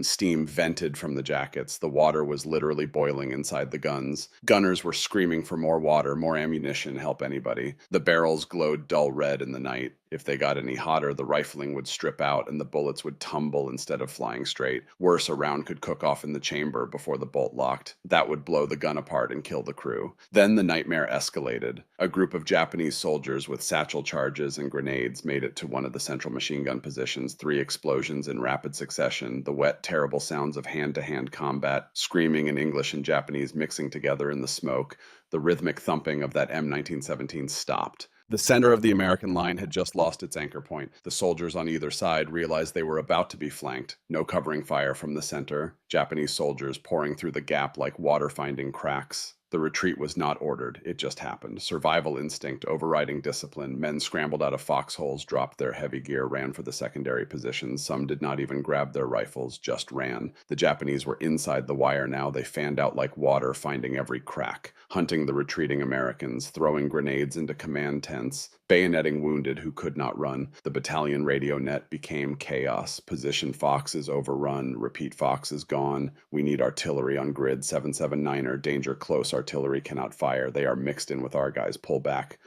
Steam vented from the jackets. The water was literally boiling inside the guns. Gunners were screaming for more water, more ammunition, help anybody. The barrels glowed dull red in the night. If they got any hotter, the rifling would strip out and the bullets would tumble instead of flying straight. Worse, a round could cook off in the chamber before the bolt locked. That would blow the gun apart and kill the crew. Then the nightmare escalated. A group of Japanese soldiers with satchel charges and grenades made it to one of the central machine gun positions. 3 explosions in rapid succession. The wet, terrible sounds of hand-to-hand combat, screaming in English and Japanese mixing together in the smoke. The rhythmic thumping of that M1917 stopped. The center of the American line had just lost its anchor point. The soldiers on either side realized they were about to be flanked. No covering fire from the center. Japanese soldiers pouring through the gap like water finding cracks. The retreat was not ordered. It just happened. Survival instinct overriding discipline. Men scrambled out of foxholes, dropped their heavy gear, ran for the secondary positions. Some did not even grab their rifles, just ran. The Japanese were inside the wire now. They fanned out like water, finding every crack, hunting the retreating Americans, throwing grenades into command tents, bayoneting wounded who could not run. The battalion radio net became chaos. Position Fox is overrun. Repeat Fox is gone. We need artillery on grid. 779er, danger close. Artillery cannot fire. They are mixed in with our guys. Pull back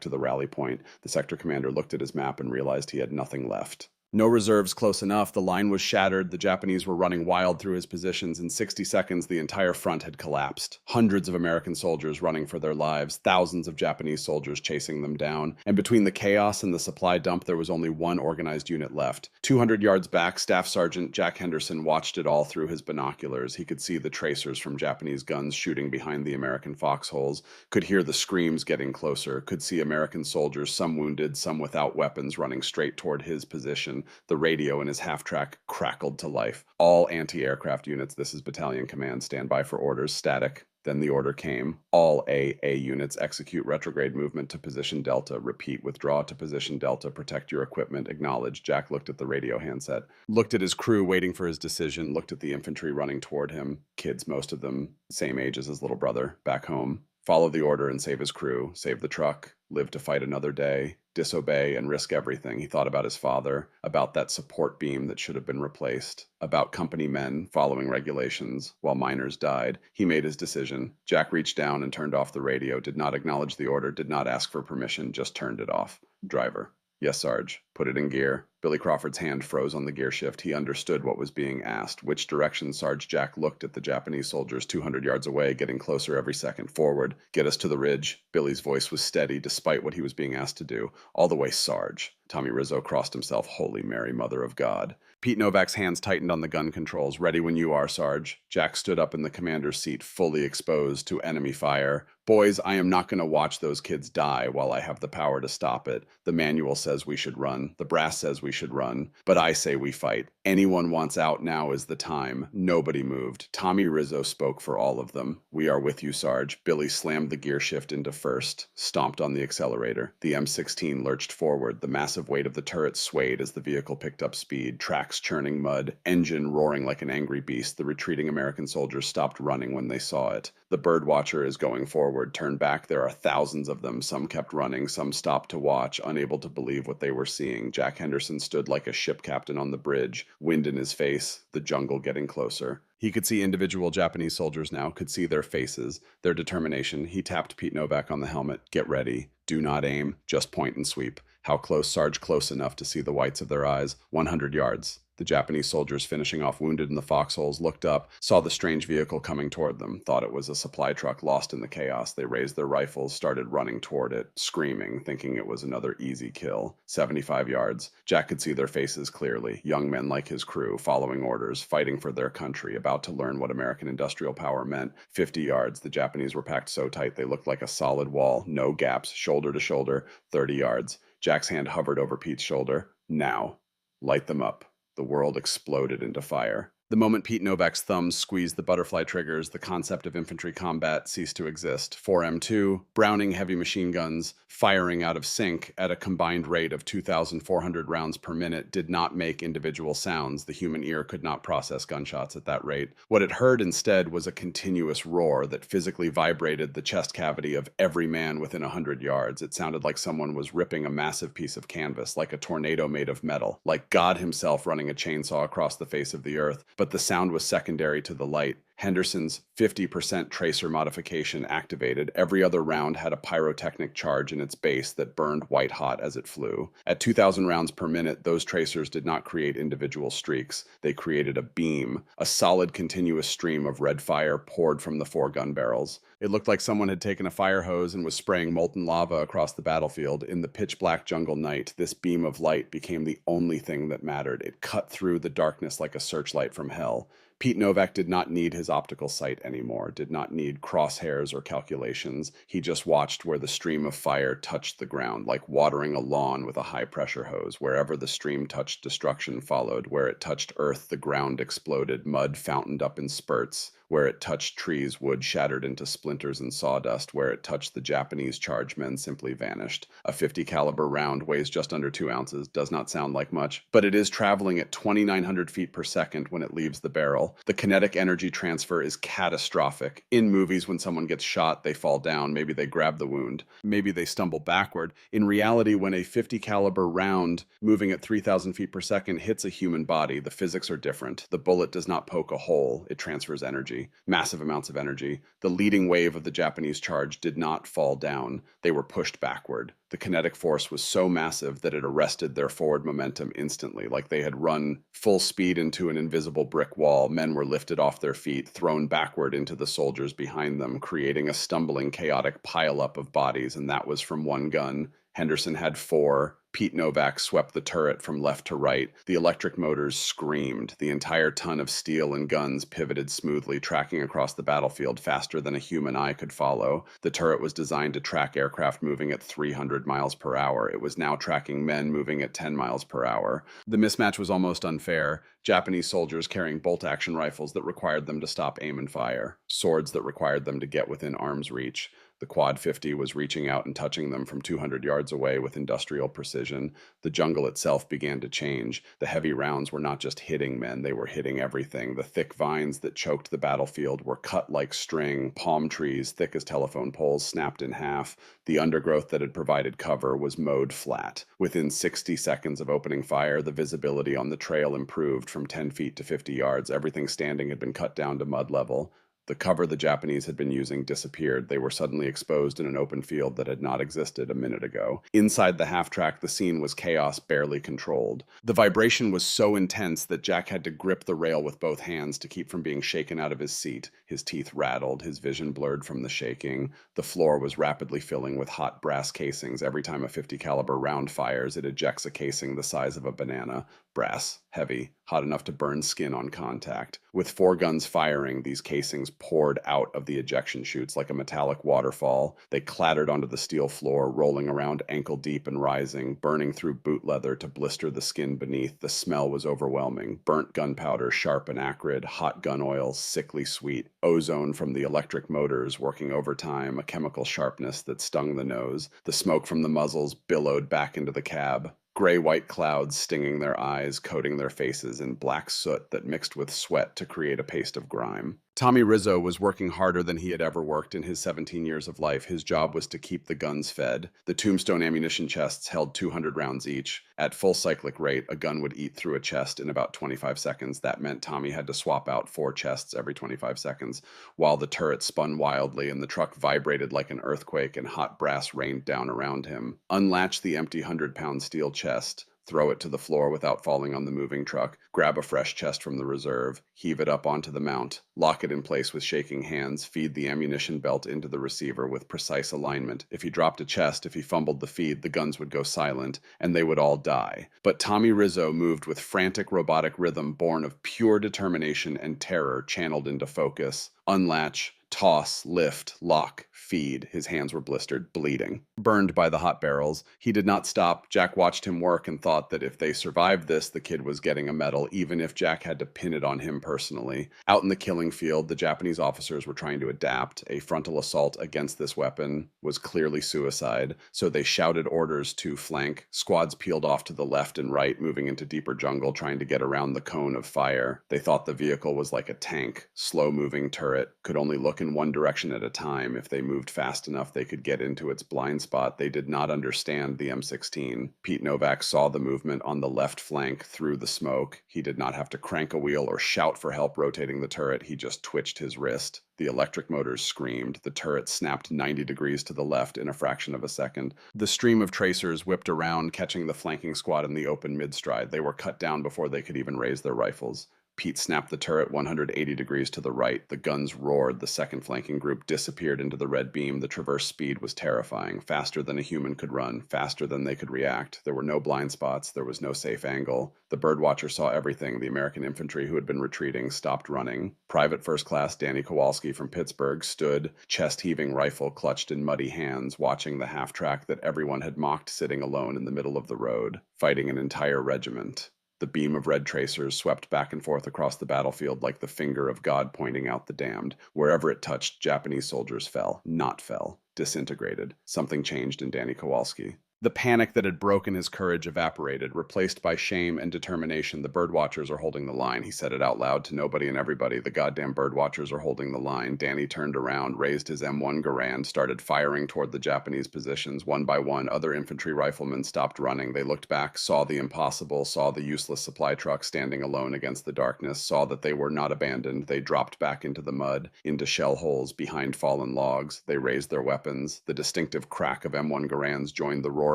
to the rally point. The sector commander looked at his map and realized he had nothing left. No reserves close enough. The line was shattered. The Japanese were running wild through his positions. In 60 seconds, the entire front had collapsed. Hundreds of American soldiers running for their lives. Thousands of Japanese soldiers chasing them down. And between the chaos and the supply dump, there was only one organized unit left. 200 yards back, Staff Sergeant Jack Henderson watched it all through his binoculars. He could see the tracers from Japanese guns shooting behind the American foxholes, could hear the screams getting closer, could see American soldiers, some wounded, some without weapons, running straight toward his position. The radio in his half-track crackled to life. All anti-aircraft units, this is battalion command, stand by for orders, static. Then the order came. All AA units execute retrograde movement to position Delta. Repeat, withdraw to position Delta. Protect your equipment. Acknowledge. Jack looked at the radio handset. Looked at his crew waiting for his decision. Looked at the infantry running toward him. Kids, most of them, same age as his little brother, back home. Follow the order and save his crew, save the truck, live to fight another day, disobey and risk everything. He thought about his father, about that support beam that should have been replaced, about company men following regulations while miners died. He made his decision. Jack reached down and turned off the radio, did not acknowledge the order, did not ask for permission, just turned it off. Driver. Yes, Sarge. Put it in gear. Billy Crawford's hand froze on the gear shift. He understood what was being asked. Which direction? Sarge Jack looked at the Japanese soldiers 200 yards away, getting closer every second. Forward. Get us to the ridge. Billy's voice was steady, despite what he was being asked to do. All the way, Sarge. Tommy Rizzo crossed himself. Holy Mary, Mother of God. Pete Novak's hands tightened on the gun controls. Ready when you are, Sarge. Jack stood up in the commander's seat, fully exposed to enemy fire. Boys, I am not going to watch those kids die while I have the power to stop it. The manual says we should run. The brass says we should run. But I say we fight. Anyone wants out, now is the time. Nobody moved. Tommy Rizzo spoke for all of them. We are with you, Sarge. Billy slammed the gear shift into first, stomped on the accelerator. The M16 lurched forward. The massive weight of the turret swayed as the vehicle picked up speed, tracks churning mud, engine roaring like an angry beast. The retreating American soldiers stopped running when they saw it. The birdwatcher is going forward. Turn back. There are thousands of them. Some kept running. Some stopped to watch, unable to believe what they were seeing. Jack Henderson stood like a ship captain on the bridge, wind in his face, the jungle getting closer. He could see individual Japanese soldiers now, could see their faces, their determination. He tapped Pete Novak on the helmet. Get ready. Do not aim. Just point and sweep. How close, Sarge? Close enough to see the whites of their eyes. 100 yards. The Japanese soldiers finishing off wounded in the foxholes looked up, saw the strange vehicle coming toward them, thought it was a supply truck lost in the chaos. They raised their rifles, started running toward it, screaming, thinking it was another easy kill. 75 yards. Jack could see their faces clearly. Young men like his crew, following orders, fighting for their country, about to learn what American industrial power meant. 50 yards. The Japanese were packed so tight they looked like a solid wall, no gaps, shoulder to shoulder. 30 yards. Jack's hand hovered over Pete's shoulder. Now. Light them up. The world exploded into fire. The moment Pete Novak's thumbs squeezed the butterfly triggers, the concept of infantry combat ceased to exist. 4M2, Browning heavy machine guns, firing out of sync at a combined rate of 2,400 rounds per minute, did not make individual sounds. The human ear could not process gunshots at that rate. What it heard instead was a continuous roar that physically vibrated the chest cavity of every man within 100 yards. It sounded like someone was ripping a massive piece of canvas, like a tornado made of metal, like God himself running a chainsaw across the face of the earth. But the sound was secondary to the light. Henderson's 50% tracer modification activated. Every other round had a pyrotechnic charge in its base that burned white hot as it flew. At 2,000 rounds per minute, those tracers did not create individual streaks. They created a beam. A solid continuous stream of red fire poured from the 4 gun barrels. It looked like someone had taken a fire hose and was spraying molten lava across the battlefield. In the pitch-black jungle night, this beam of light became the only thing that mattered. It cut through the darkness like a searchlight from hell. Pete Novak did not need his optical sight anymore, did not need crosshairs or calculations. He just watched where the stream of fire touched the ground, like watering a lawn with a high-pressure hose. Wherever the stream touched, destruction followed. Where it touched earth, the ground exploded, mud fountained up in spurts. Where it touched trees, wood shattered into splinters and sawdust. Where it touched the Japanese charge, men simply vanished. A 50 caliber round weighs just under 2 ounces. Does not sound like much, but it is traveling at 2,900 feet per second when it leaves the barrel. The kinetic energy transfer is catastrophic. In movies, when someone gets shot, they fall down. Maybe they grab the wound. Maybe they stumble backward. In reality, when a 50 caliber round moving at 3,000 feet per second hits a human body, the physics are different. The bullet does not poke a hole. It transfers energy. Massive amounts of energy. The leading wave of the Japanese charge did not fall down. They were pushed backward. The kinetic force was so massive that it arrested their forward momentum instantly, like they had run full speed into an invisible brick wall. Men were lifted off their feet, thrown backward into the soldiers behind them, creating a stumbling, chaotic pileup of bodies, and that was from 1 gun. Henderson had 4. Pete Novak swept the turret from left to right. The electric motors screamed. The entire ton of steel and guns pivoted smoothly, tracking across the battlefield faster than a human eye could follow. The turret was designed to track aircraft moving at 300 miles per hour. It was now tracking men moving at 10 miles per hour. The mismatch was almost unfair. Japanese soldiers carrying bolt-action rifles that required them to stop aim and fire. Swords that required them to get within arm's reach. The Quad 50 was reaching out and touching them from 200 yards away with industrial precision. The jungle itself began to change. The heavy rounds were not just hitting men, they were hitting everything. The thick vines that choked the battlefield were cut like string. Palm trees, thick as telephone poles, snapped in half. The undergrowth that had provided cover was mowed flat. Within 60 seconds of opening fire, the visibility on the trail improved from 10 feet to 50 yards. Everything standing had been cut down to mud level. The cover the Japanese had been using disappeared. They were suddenly exposed in an open field that had not existed a minute ago. Inside the half-track, the scene was chaos barely controlled. The vibration was so intense that Jack had to grip the rail with both hands to keep from being shaken out of his seat. His teeth rattled, his vision blurred from the shaking. The floor was rapidly filling with hot brass casings. Every time a 50 caliber round fires, it ejects a casing the size of a banana. Brass, heavy, hot enough to burn skin on contact. With 4 guns firing, these casings poured out of the ejection chutes like a metallic waterfall. They clattered onto the steel floor, rolling around ankle deep and rising, burning through boot leather to blister the skin beneath. The smell was overwhelming. Burnt gunpowder, sharp and acrid, hot gun oil, sickly sweet, ozone from the electric motors working overtime, a chemical sharpness that stung the nose. The smoke from the muzzles billowed back into the cab. Gray-white clouds stinging their eyes, coating their faces in black soot that mixed with sweat to create a paste of grime. Tommy Rizzo was working harder than he had ever worked in his 17 years of life. His job was to keep the guns fed. The Tombstone ammunition chests held 200 rounds each. At full cyclic rate, a gun would eat through a chest in about 25 seconds. That meant Tommy had to swap out 4 chests every 25 seconds, while the turret spun wildly and the truck vibrated like an earthquake and hot brass rained down around him. Unlatch the empty 100-pound steel chest. Throw it to the floor without falling on the moving truck, grab a fresh chest from the reserve, heave it up onto the mount, lock it in place with shaking hands, feed the ammunition belt into the receiver with precise alignment. If he dropped a chest, if he fumbled the feed, the guns would go silent, and they would all die. But Tommy Rizzo moved with frantic robotic rhythm born of pure determination and terror channeled into focus. Unlatch, toss, lift, lock, feed. His hands were blistered, bleeding. Burned by the hot barrels, he did not stop. Jack watched him work and thought that if they survived this, the kid was getting a medal, even if Jack had to pin it on him personally. Out in the killing field, the Japanese officers were trying to adapt. A frontal assault against this weapon was clearly suicide, so they shouted orders to flank. Squads peeled off to the left and right, moving into deeper jungle, trying to get around the cone of fire. They thought the vehicle was like a tank, slow-moving turret, could only look in one direction at a time. If they moved fast enough, they could get into its blind spot. They did not understand the M16. Pete Novak saw the movement on the left flank through the smoke. He did not have to crank a wheel or shout for help rotating the turret. He just twitched his wrist. The electric motors screamed. The turret snapped 90 degrees to the left in a fraction of a second. The stream of tracers whipped around, catching the flanking squad in the open mid-stride. They were cut down before they could even raise their rifles. Pete snapped the turret 180 degrees to the right. The guns roared. The second flanking group disappeared into the red beam. The traverse speed was terrifying. Faster than a human could run. Faster than they could react. There were no blind spots. There was no safe angle. The birdwatcher saw everything. The American infantry who had been retreating stopped running. Private First Class Danny Kowalski from Pittsburgh stood, chest-heaving rifle clutched in muddy hands, watching the half-track that everyone had mocked sitting alone in the middle of the road, fighting an entire regiment. The beam of red tracers swept back and forth across the battlefield like the finger of God pointing out the damned. Wherever it touched, Japanese soldiers fell, not fell, disintegrated. Something changed in Danny Kowalski. The panic that had broken his courage evaporated, replaced by shame and determination. The birdwatchers are holding the line. He said it out loud to nobody and everybody. The goddamn birdwatchers are holding the line. Danny turned around, raised his M1 Garand, started firing toward the Japanese positions. One by one, other infantry riflemen stopped running. They looked back, saw the impossible, saw the useless supply truck standing alone against the darkness, saw that they were not abandoned. They dropped back into the mud, into shell holes behind fallen logs. They raised their weapons. The distinctive crack of M1 Garands joined the roar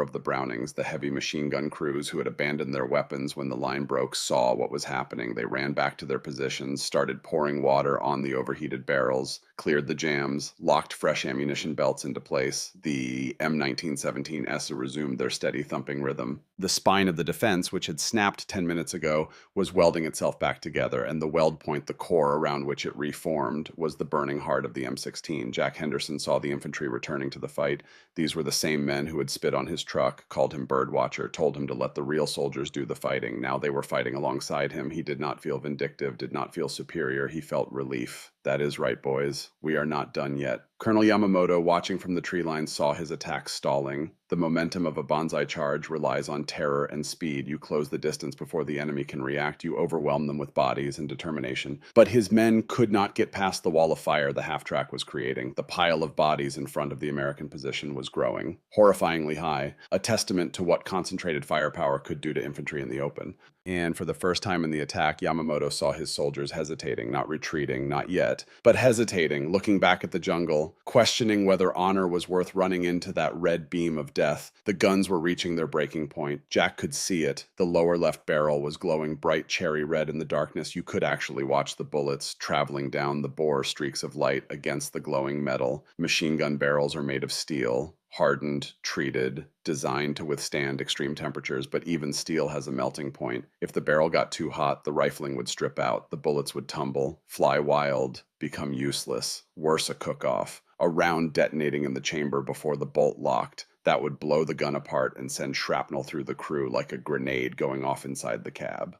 of the Brownings. The heavy machine gun crews who had abandoned their weapons when the line broke saw what was happening. They ran back to their positions, started pouring water on the overheated barrels, cleared the jams, locked fresh ammunition belts into place. The M1917S resumed their steady thumping rhythm. The spine of the defense, which had snapped 10 minutes ago, was welding itself back together, and the weld point, the core around which it reformed, was the burning heart of the M16. Jack Henderson saw the infantry returning to the fight. These were the same men who had spit on his truck, called him birdwatcher, told him to let the real soldiers do the fighting. Now they were fighting alongside him. He did not feel vindictive, did not feel superior. He felt relief. That is right, boys. We are not done yet. Colonel Yamamoto, watching from the tree line, saw his attack stalling. The momentum of a Banzai charge relies on terror and speed. You close the distance before the enemy can react. You overwhelm them with bodies and determination. But his men could not get past the wall of fire the half-track was creating. The pile of bodies in front of the American position was growing, horrifyingly high, a testament to what concentrated firepower could do to infantry in the open. And for the first time in the attack, Yamamoto saw his soldiers hesitating, not retreating, not yet, but hesitating, looking back at the jungle, questioning whether honor was worth running into that red beam of death. The guns were reaching their breaking point. Jack could see it. The lower left barrel was glowing bright cherry red in the darkness. You could actually watch the bullets traveling down the bore streaks of light against the glowing metal. Machine gun barrels are made of steel, hardened, treated, designed to withstand extreme temperatures, but even steel has a melting point. If the barrel got too hot, the rifling would strip out, the bullets would tumble, fly wild, become useless, worse a cook-off, a round detonating in the chamber before the bolt locked. That would blow the gun apart and send shrapnel through the crew like a grenade going off inside the cab.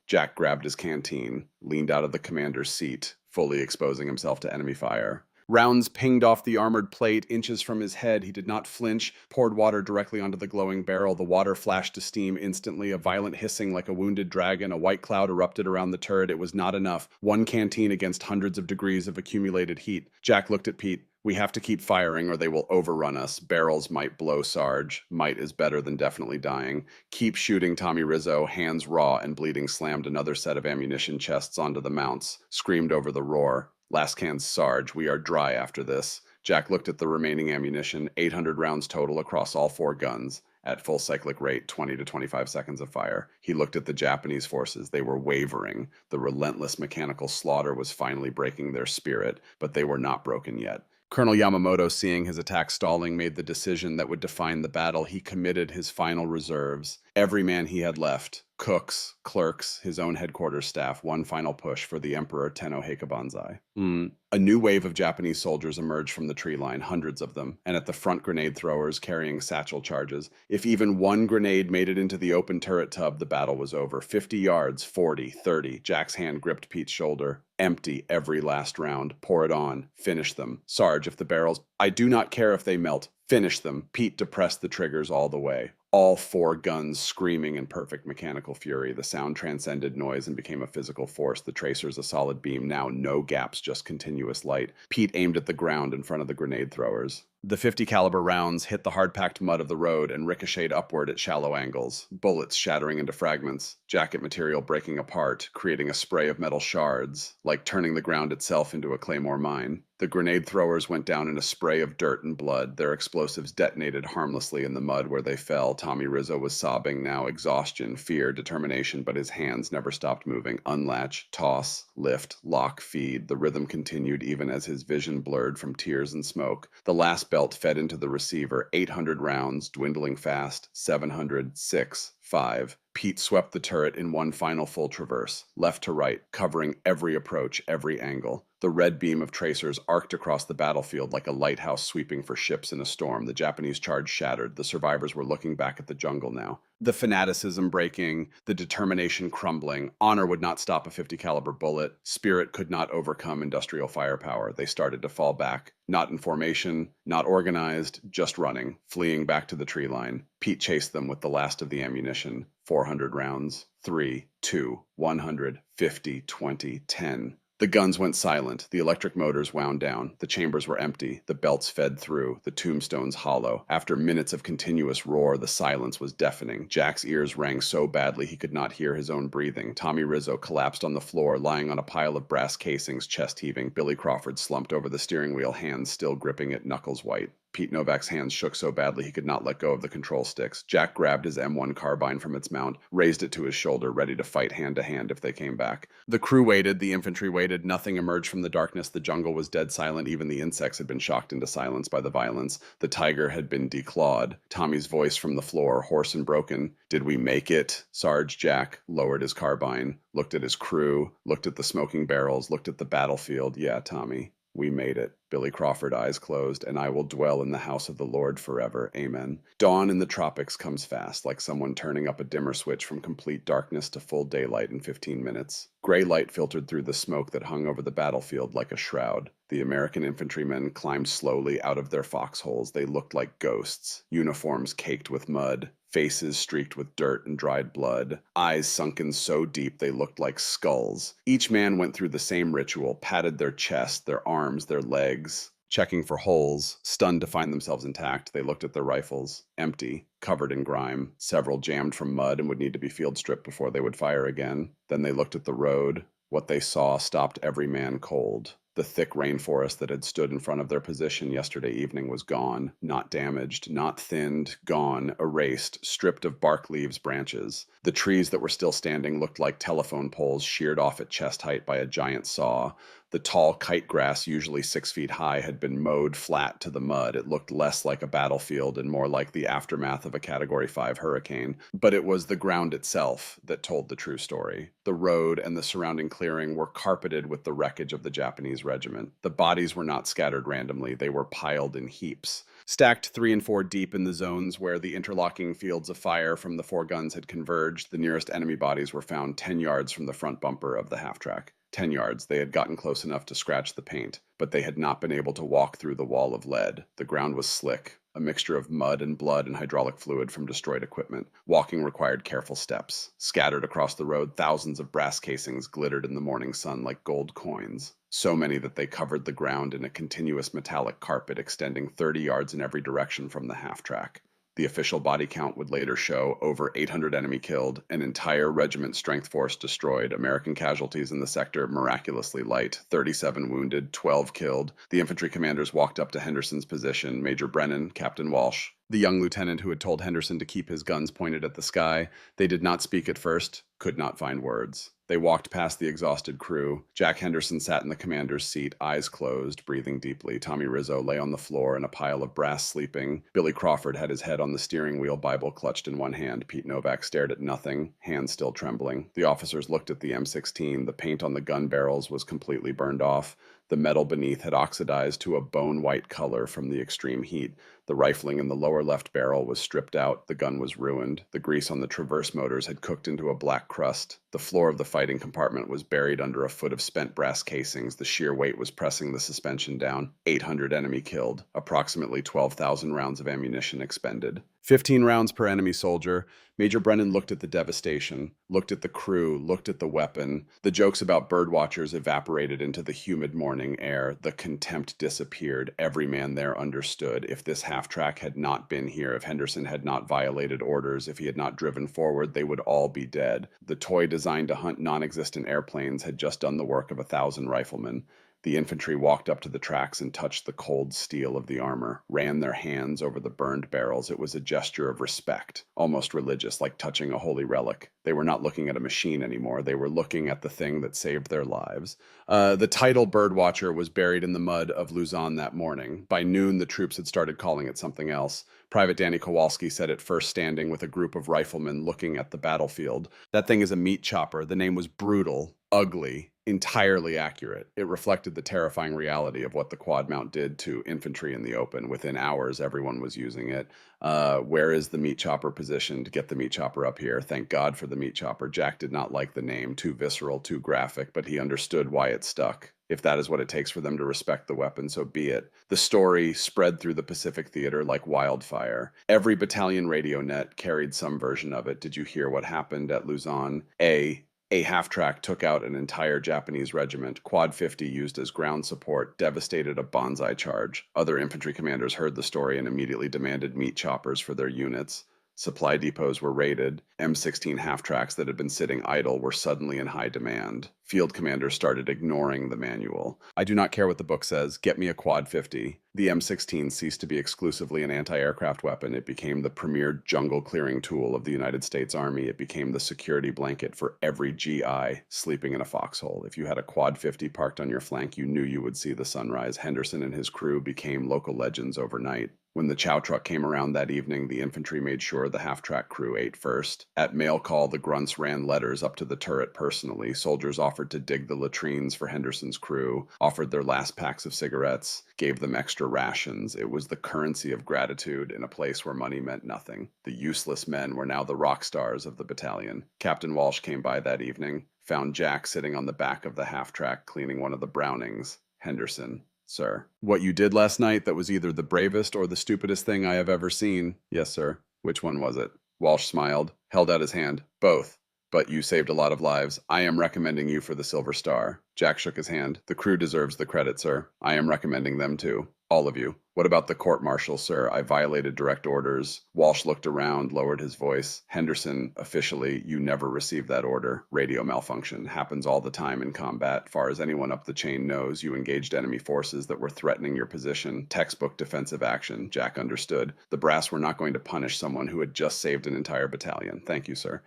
Jack grabbed his canteen, leaned out of the commander's seat, fully exposing himself to enemy fire. Rounds pinged off the armored plate inches from his head. He did not flinch, poured water directly onto the glowing barrel. The water flashed to steam instantly, a violent hissing like a wounded dragon. A white cloud erupted around the turret. It was not enough. One canteen against hundreds of degrees of accumulated heat. Jack looked at Pete. We have to keep firing or they will overrun us. Barrels might blow Sarge. Might is better than definitely dying. Keep shooting, Tommy Rizzo, hands raw and bleeding, slammed another set of ammunition chests onto the mounts, screamed over the roar. Last cans, Sarge. We are dry after this. Jack looked at the remaining ammunition, 800 rounds total across all 4 guns. At full cyclic rate, 20 to 25 seconds of fire. He looked at the Japanese forces. They were wavering. The relentless mechanical slaughter was finally breaking their spirit, but they were not broken yet. Colonel Yamamoto, seeing his attack stalling, made the decision that would define the battle. He committed his final reserves. Every man he had left, cooks, clerks, his own headquarters staff, one final push for the Emperor Tenno Heike Banzai. A new wave of Japanese soldiers emerged from the tree line, hundreds of them, and at the front grenade throwers carrying satchel charges. If even one grenade made it into the open turret tub, the battle was over. 50 yards, 40, 30. Jack's hand gripped Pete's shoulder. Empty every last round. Pour it on. Finish them. Sarge, if the barrels... I do not care if they melt. Finish them. Pete depressed the triggers all the way. All 4 guns screaming in perfect mechanical fury. The sound transcended noise and became a physical force. The tracers a solid beam, now no gaps, just continuous light. Pete aimed at the ground in front of the grenade throwers. The 50 caliber rounds hit the hard-packed mud of the road and ricocheted upward at shallow angles, bullets shattering into fragments, jacket material breaking apart, creating a spray of metal shards, like turning the ground itself into a claymore mine. The grenade throwers went down in a spray of dirt and blood. Their explosives detonated harmlessly in the mud where they fell. Tommy Rizzo was sobbing now, exhaustion, fear, determination, but his hands never stopped moving. Unlatch, toss, lift, lock, feed. The rhythm continued even as his vision blurred from tears and smoke. The last belt fed into the receiver. 800 rounds, dwindling fast. 700, 6, 5. Pete swept the turret in one final full traverse, left to right, covering every approach, every angle. The red beam of tracers arced across the battlefield like a lighthouse sweeping for ships in a storm. The Japanese charge shattered. The survivors were looking back at the jungle now. The fanaticism breaking, the determination crumbling. Honor would not stop a 50 caliber bullet. Spirit could not overcome industrial firepower. They started to fall back. Not in formation, not organized, just running, fleeing back to the tree line. Pete chased them with the last of the ammunition. 400 rounds. 3, 2, 100, 50, 20, 10. The guns went silent. The electric motors wound down. The chambers were empty. The belts fed through. The tombstones hollow. After minutes of continuous roar, the silence was deafening. Jack's ears rang so badly he could not hear his own breathing. Tommy Rizzo collapsed on the floor, lying on a pile of brass casings, chest heaving. Billy Crawford slumped over the steering wheel, hands still gripping it, knuckles white. Pete Novak's hands shook so badly he could not let go of the control sticks. Jack grabbed his M1 carbine from its mount, raised it to his shoulder, ready to fight hand to hand if they came back. The crew waited, the infantry waited, nothing emerged from the darkness. The jungle was dead silent. Even the insects had been shocked into silence by the violence. The tiger had been declawed. Tommy's voice from the floor, hoarse and broken. Did we make it? Sarge Jack lowered his carbine, looked at his crew, looked at the smoking barrels, looked at the battlefield. Yeah, Tommy. We made it. Billy Crawford, eyes closed, and I will dwell in the house of the Lord forever. Amen. Dawn in the tropics comes fast, like someone turning up a dimmer switch from complete darkness to full daylight in 15 minutes. Gray light filtered through the smoke that hung over the battlefield like a shroud. The American infantrymen climbed slowly out of their foxholes. They looked like ghosts, uniforms caked with mud, faces streaked with dirt and dried blood, eyes sunken so deep they looked like skulls. Each man went through the same ritual, patted their chest, their arms, their legs, checking for holes. Stunned to find themselves intact, they looked at their rifles, empty, covered in grime, several jammed from mud and would need to be field stripped before they would fire again. Then they looked at the road. What they saw stopped every man cold. The thick rainforest that had stood in front of their position yesterday evening was gone, not damaged, not thinned, gone, erased, stripped of bark, leaves, branches. The trees that were still standing looked like telephone poles sheared off at chest height by a giant saw. The tall kite grass, usually 6 feet high, had been mowed flat to the mud. It looked less like a battlefield and more like the aftermath of a Category 5 hurricane. But it was the ground itself that told the true story. The road and the surrounding clearing were carpeted with the wreckage of the Japanese regiment. The bodies were not scattered randomly. They were piled in heaps, stacked 3 and 4 deep in the zones where the interlocking fields of fire from the 4 guns had converged. The nearest enemy bodies were found 10 yards from the front bumper of the half-track. 10 yards. They had gotten close enough to scratch the paint, but they had not been able to walk through the wall of lead. The ground was slick, a mixture of mud and blood and hydraulic fluid from destroyed equipment. Walking required careful steps. Scattered across the road, thousands of brass casings glittered in the morning sun like gold coins. So many that they covered the ground in a continuous metallic carpet extending 30 yards in every direction from the half-track. The official body count would later show over 800 enemy killed, an entire regiment strength force destroyed, American casualties in the sector miraculously light, 37 wounded, 12 killed. The infantry commanders walked up to Henderson's position, Major Brennan, Captain Walsh, the young lieutenant who had told Henderson to keep his guns pointed at the sky. They did not speak at first, could not find words. They walked past the exhausted crew. Jack Henderson sat in the commander's seat, eyes closed, breathing deeply. Tommy Rizzo lay on the floor in a pile of brass sleeping. Billy Crawford had his head on the steering wheel, Bible clutched in one hand. Pete Novak stared at nothing, hands still trembling. The officers looked at the M16. The paint on the gun barrels was completely burned off. The metal beneath had oxidized to a bone-white color from the extreme heat. The rifling in the lower left barrel was stripped out. The gun was ruined. The grease on the traverse motors had cooked into a black crust. The floor of the fighting compartment was buried under a foot of spent brass casings. The sheer weight was pressing the suspension down. 800 enemy killed. Approximately 12,000 rounds of ammunition expended. 15 rounds per enemy soldier. Major Brennan looked at the devastation, looked at the crew, looked at the weapon. The jokes about birdwatchers evaporated into the humid morning air. The contempt disappeared. Every man there understood. If this half-track had not been here, if Henderson had not violated orders, if he had not driven forward, they would all be dead. The toy designed to hunt non-existent airplanes had just done the work of 1,000 riflemen. The infantry walked up to the tracks and touched the cold steel of the armor, ran their hands over the burned barrels. It was a gesture of respect, almost religious, like touching a holy relic. They were not looking at a machine anymore. They were looking at the thing that saved their lives. The title Birdwatcher was buried in the mud of Luzon that morning. By noon, the troops had started calling it something else. Private Danny Kowalski said it first standing with a group of riflemen looking at the battlefield. That thing is a meat chopper. The name was brutal, ugly, entirely accurate. It reflected the terrifying reality of what the quad mount did to infantry in the open. Within hours, everyone was using it. Where is the meat chopper positioned? Get the meat chopper up here. Thank God for the meat chopper. Jack did not like the name, too visceral, too graphic, but he understood why it stuck. If that is what it takes for them to respect the weapon, so be it. The story spread through the Pacific Theater like wildfire. Every battalion radio net carried some version of it. Did you hear what happened at Luzon? A half-track took out an entire Japanese regiment. Quad 50 used as ground support, devastated a Banzai charge. Other infantry commanders heard the story and immediately demanded meat choppers for their units. Supply depots were raided. M16 half-tracks that had been sitting idle were suddenly in high demand. Field commanders started ignoring the manual. I do not care what the book says. Get me a Quad 50. The M16 ceased to be exclusively an anti-aircraft weapon. It became the premier jungle-clearing tool of the United States Army. It became the security blanket for every GI sleeping in a foxhole. If you had a Quad 50 parked on your flank, you knew you would see the sunrise. Henderson and his crew became local legends overnight. When the chow truck came around that evening, the infantry made sure the half-track crew ate first. At mail call, the grunts ran letters up to the turret personally. Soldiers offered to dig the latrines for Henderson's crew, offered their last packs of cigarettes, gave them extra rations. It was the currency of gratitude in a place where money meant nothing. The useless men were now the rock stars of the battalion. Captain Walsh came by that evening. Found Jack sitting on the back of the half-track cleaning one of the Brownings. Henderson. Sir. What you did last night that was either the bravest or the stupidest thing I have ever seen. Yes, sir. Which one was it? Walsh smiled, held out his hand. Both. But you saved a lot of lives. I am recommending you for the Silver Star. Jack shook his hand. The crew deserves the credit, sir. I am recommending them too. All of you. What about the court-martial, sir? I violated direct orders. Walsh looked around, lowered his voice. Henderson, officially, you never received that order. Radio malfunction. Happens all the time in combat. Far as anyone up the chain knows, you engaged enemy forces that were threatening your position. Textbook defensive action. Jack understood. The brass were not going to punish someone who had just saved an entire battalion. Thank you, sir.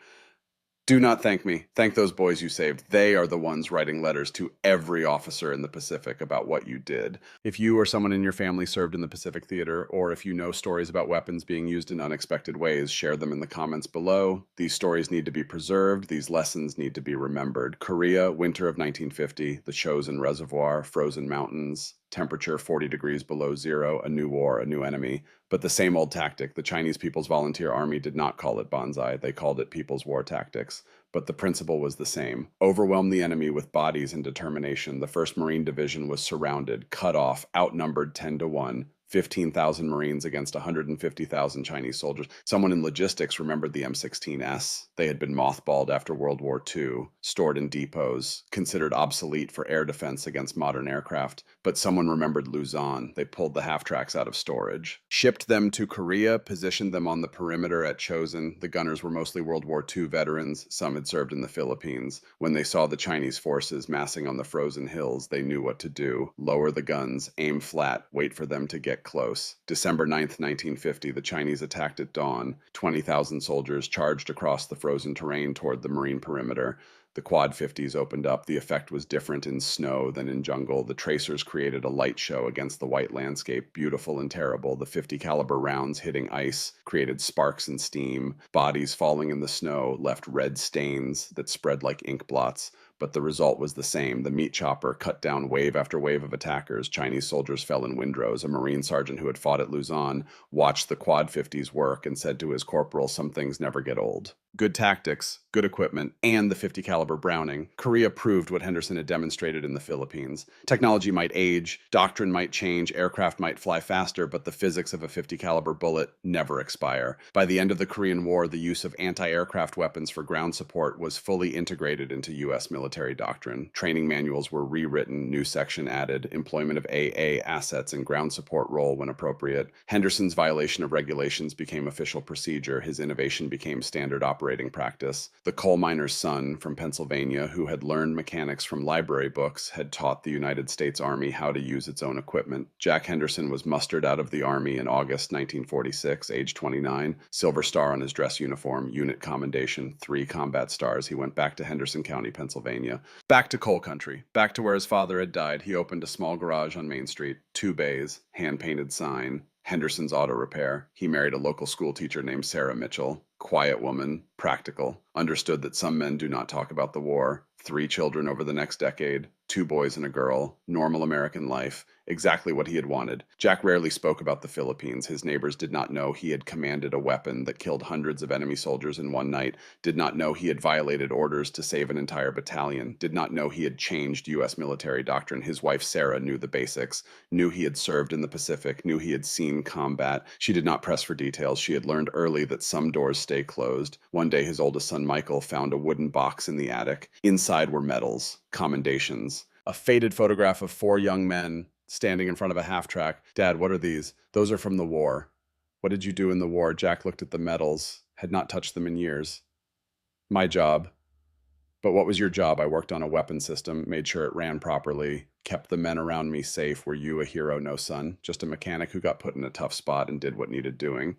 Do not thank me. Thank those boys you saved. They are the ones writing letters to every officer in the Pacific about what you did. If you or someone in your family served in the Pacific Theater, or if you know stories about weapons being used in unexpected ways, share them in the comments below. These stories need to be preserved. These lessons need to be remembered. Korea, winter of 1950, the Chosin Reservoir, frozen mountains, temperature 40 degrees below zero, a new war, a new enemy. But the same old tactic. The Chinese People's Volunteer Army did not call it Banzai. They called it People's War Tactics. But the principle was the same. Overwhelm the enemy with bodies and determination. The 1st Marine Division was surrounded, cut off, outnumbered 10-1. 15,000 Marines against 150,000 Chinese soldiers. Someone in logistics remembered the M16S. They had been mothballed after World War II, stored in depots, considered obsolete for air defense against modern aircraft. But someone remembered Luzon. They pulled the half-tracks out of storage. Shipped them to Korea, positioned them on the perimeter at Chosin. The gunners were mostly World War II veterans. Some had served in the Philippines. When they saw the Chinese forces massing on the frozen hills, they knew what to do. Lower the guns, aim flat, wait for them to get close. December 9th, 1950, the Chinese attacked at dawn. 20,000 soldiers charged across the frozen terrain toward the marine perimeter. The Quad 50s opened up. The effect was different in snow than in jungle. The tracers created a light show against the white landscape, beautiful and terrible. The 50 caliber rounds hitting ice created sparks and steam. Bodies falling in the snow left red stains that spread like ink blots. But the result was the same. The meat chopper cut down wave after wave of attackers. Chinese soldiers fell in windrows. A Marine sergeant who had fought at Luzon watched the Quad 50s work and said to his corporal, "Some things never get old." Good tactics, good equipment, and the 50 caliber Browning. Korea proved what Henderson had demonstrated in the Philippines. Technology might age, doctrine might change, aircraft might fly faster, but the physics of a 50 caliber bullet never expire. By the end of the Korean War, the use of anti-aircraft weapons for ground support was fully integrated into U.S. military doctrine. Training manuals were rewritten, new section added, employment of AA assets and ground support role when appropriate. Henderson's violation of regulations became official procedure. His innovation became standard operating practice. The coal miner's son from Pennsylvania, who had learned mechanics from library books, had taught the United States Army how to use its own equipment. Jack Henderson was mustered out of the Army in August 1946, age 29, Silver Star on his dress uniform, unit commendation, 3 combat stars. He went back to Henderson County, Pennsylvania. Back to coal country, back to where his father had died. He opened a small garage on Main Street, 2 bays, hand-painted sign, Henderson's Auto Repair. He married a local school teacher named Sarah Mitchell. Quiet woman, practical, understood that some men do not talk about the war. 3 children over the next decade, 2 boys and a girl, normal American life, exactly what he had wanted. Jack rarely spoke about the Philippines. His neighbors did not know he had commanded a weapon that killed hundreds of enemy soldiers in one night, did not know he had violated orders to save an entire battalion, did not know he had changed U.S. military doctrine. His wife Sarah knew the basics, knew he had served in the Pacific, knew he had seen combat. She did not press for details. She had learned early that some doors stay closed. One day his oldest son Michael found a wooden box in the attic. Inside were medals, commendations, a faded photograph of 4 young men standing in front of a half-track. "Dad, what are these?" "Those are from the war." "What did you do in the war?" Jack looked at the medals, had not touched them in years. "My job." "But what was your job?" "I worked on a weapon system, made sure it ran properly, kept the men around me safe." "Were you a hero?" "No, son. Just a mechanic who got put in a tough spot and did what needed doing."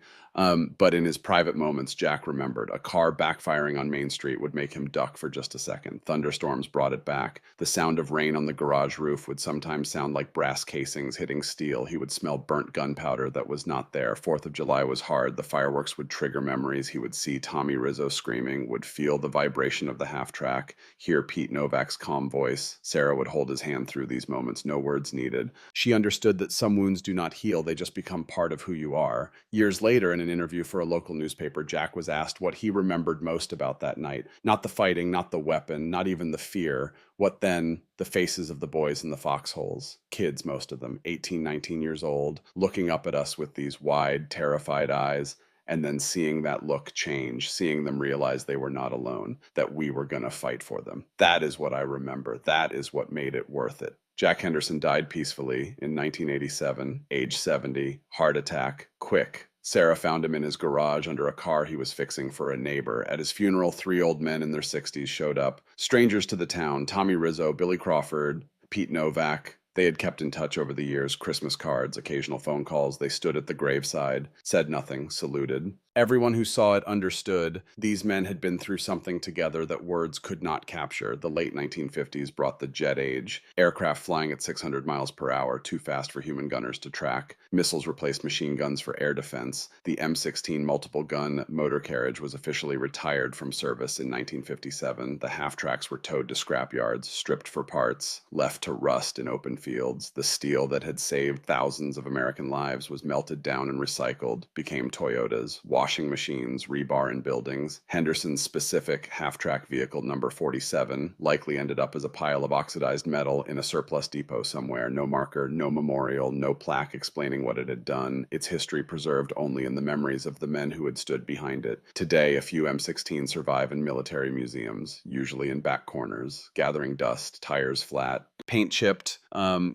But in his private moments, Jack remembered. A car backfiring on Main Street would make him duck for just a second. Thunderstorms brought it back. The sound of rain on the garage roof would sometimes sound like brass casings hitting steel. He would smell burnt gunpowder that was not there. 4th of July was hard. The fireworks would trigger memories. He would see Tommy Rizzo screaming, would feel the vibration of the half-track, hear Pete Novak's calm voice. Sarah would hold his hand through the these moments, no words needed. She understood that some wounds do not heal, they just become part of who you are. Years later, in an interview for a local newspaper, Jack was asked what he remembered most about that night. Not the fighting, not the weapon, not even the fear. What then? The faces of the boys in the foxholes. Kids, most of them, 18, 19 years old, looking up at us with these wide, terrified eyes, and then seeing that look change, seeing them realize they were not alone, that we were going to fight for them. That is what I remember. That is what made it worth it. Jack Henderson died peacefully in 1987, age 70, heart attack, quick. Sarah found him in his garage under a car he was fixing for a neighbor. At his funeral, 3 old men in their 60s showed up. Strangers to the town, Tommy Rizzo, Billy Crawford, Pete Novak. They had kept in touch over the years, Christmas cards, occasional phone calls. They stood at the graveside, said nothing, saluted. Everyone who saw it understood these men had been through something together that words could not capture. The late 1950s brought the jet age. Aircraft flying at 600 miles per hour, too fast for human gunners to track. Missiles replaced machine guns for air defense. The M16 multiple gun motor carriage was officially retired from service in 1957. The half-tracks were towed to scrap yards, stripped for parts, left to rust in open fields. The steel that had saved thousands of American lives was melted down and recycled, became Toyotas, washing machines, rebar in buildings. Henderson's specific half-track vehicle number 47 likely ended up as a pile of oxidized metal in a surplus depot somewhere. No marker, no memorial, no plaque explaining what it had done. Its history preserved only in the memories of the men who had stood behind it. Today, a few M16s survive in military museums, usually in back corners, gathering dust, tires flat, paint chipped,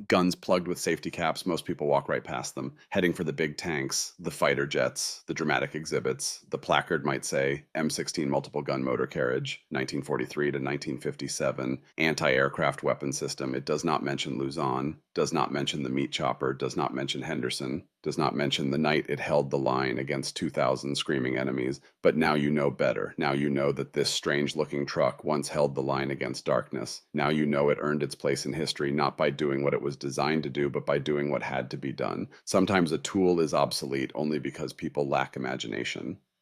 guns plugged with safety caps. Most people walk right past them, heading for the big tanks, the fighter jets, the dramatic exhibits. The placard might say M16 multiple gun motor carriage, 1943 to 1957, anti-aircraft weapon system. It does not mention Luzon, does not mention the meat chopper, does not mention Henderson, does not mention the night it held the line against 2,000 screaming enemies. But now you know better. Now you know that this strange-looking truck once held the line against darkness. Now you know it earned its place in history not by doing what it was designed to do, but by doing what had to be done. Sometimes a tool is obsolete only because people lack imagination.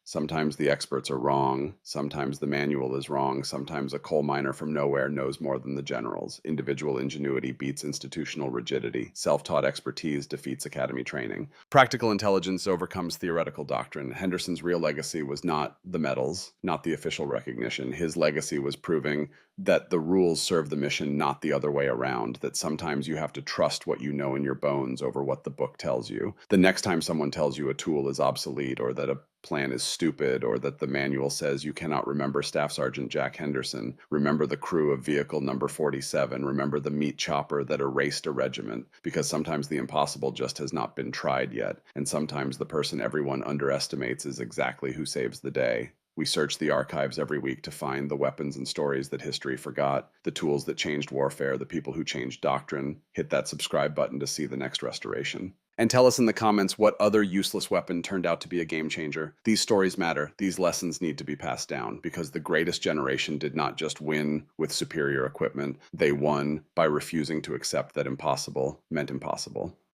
Sometimes the experts are wrong. Sometimes the manual is wrong. Sometimes a coal miner from nowhere knows more than the generals. Individual ingenuity beats institutional rigidity. Self-taught expertise defeats academy training. Practical intelligence overcomes theoretical doctrine. Henderson's real legacy was not the medals, not the official recognition. His legacy was proving that the rules serve the mission, not the other way around, that sometimes you have to trust what you know in your bones over what the book tells you. The next time someone tells you a tool is obsolete or that a plan is stupid or that the manual says you cannot remember Staff Sergeant Jack Henderson, remember the crew of vehicle number 47, remember the meat chopper that erased a regiment, because sometimes the impossible just has not been tried yet, and sometimes the person everyone underestimates is exactly who saves the day. We search the archives every week to find the weapons and stories that history forgot, the tools that changed warfare, the people who changed doctrine. Hit that subscribe button to see the next restoration. And tell us in the comments what other useless weapon turned out to be a game changer. These stories matter. These lessons need to be passed down because the greatest generation did not just win with superior equipment. They won by refusing to accept that impossible meant impossible.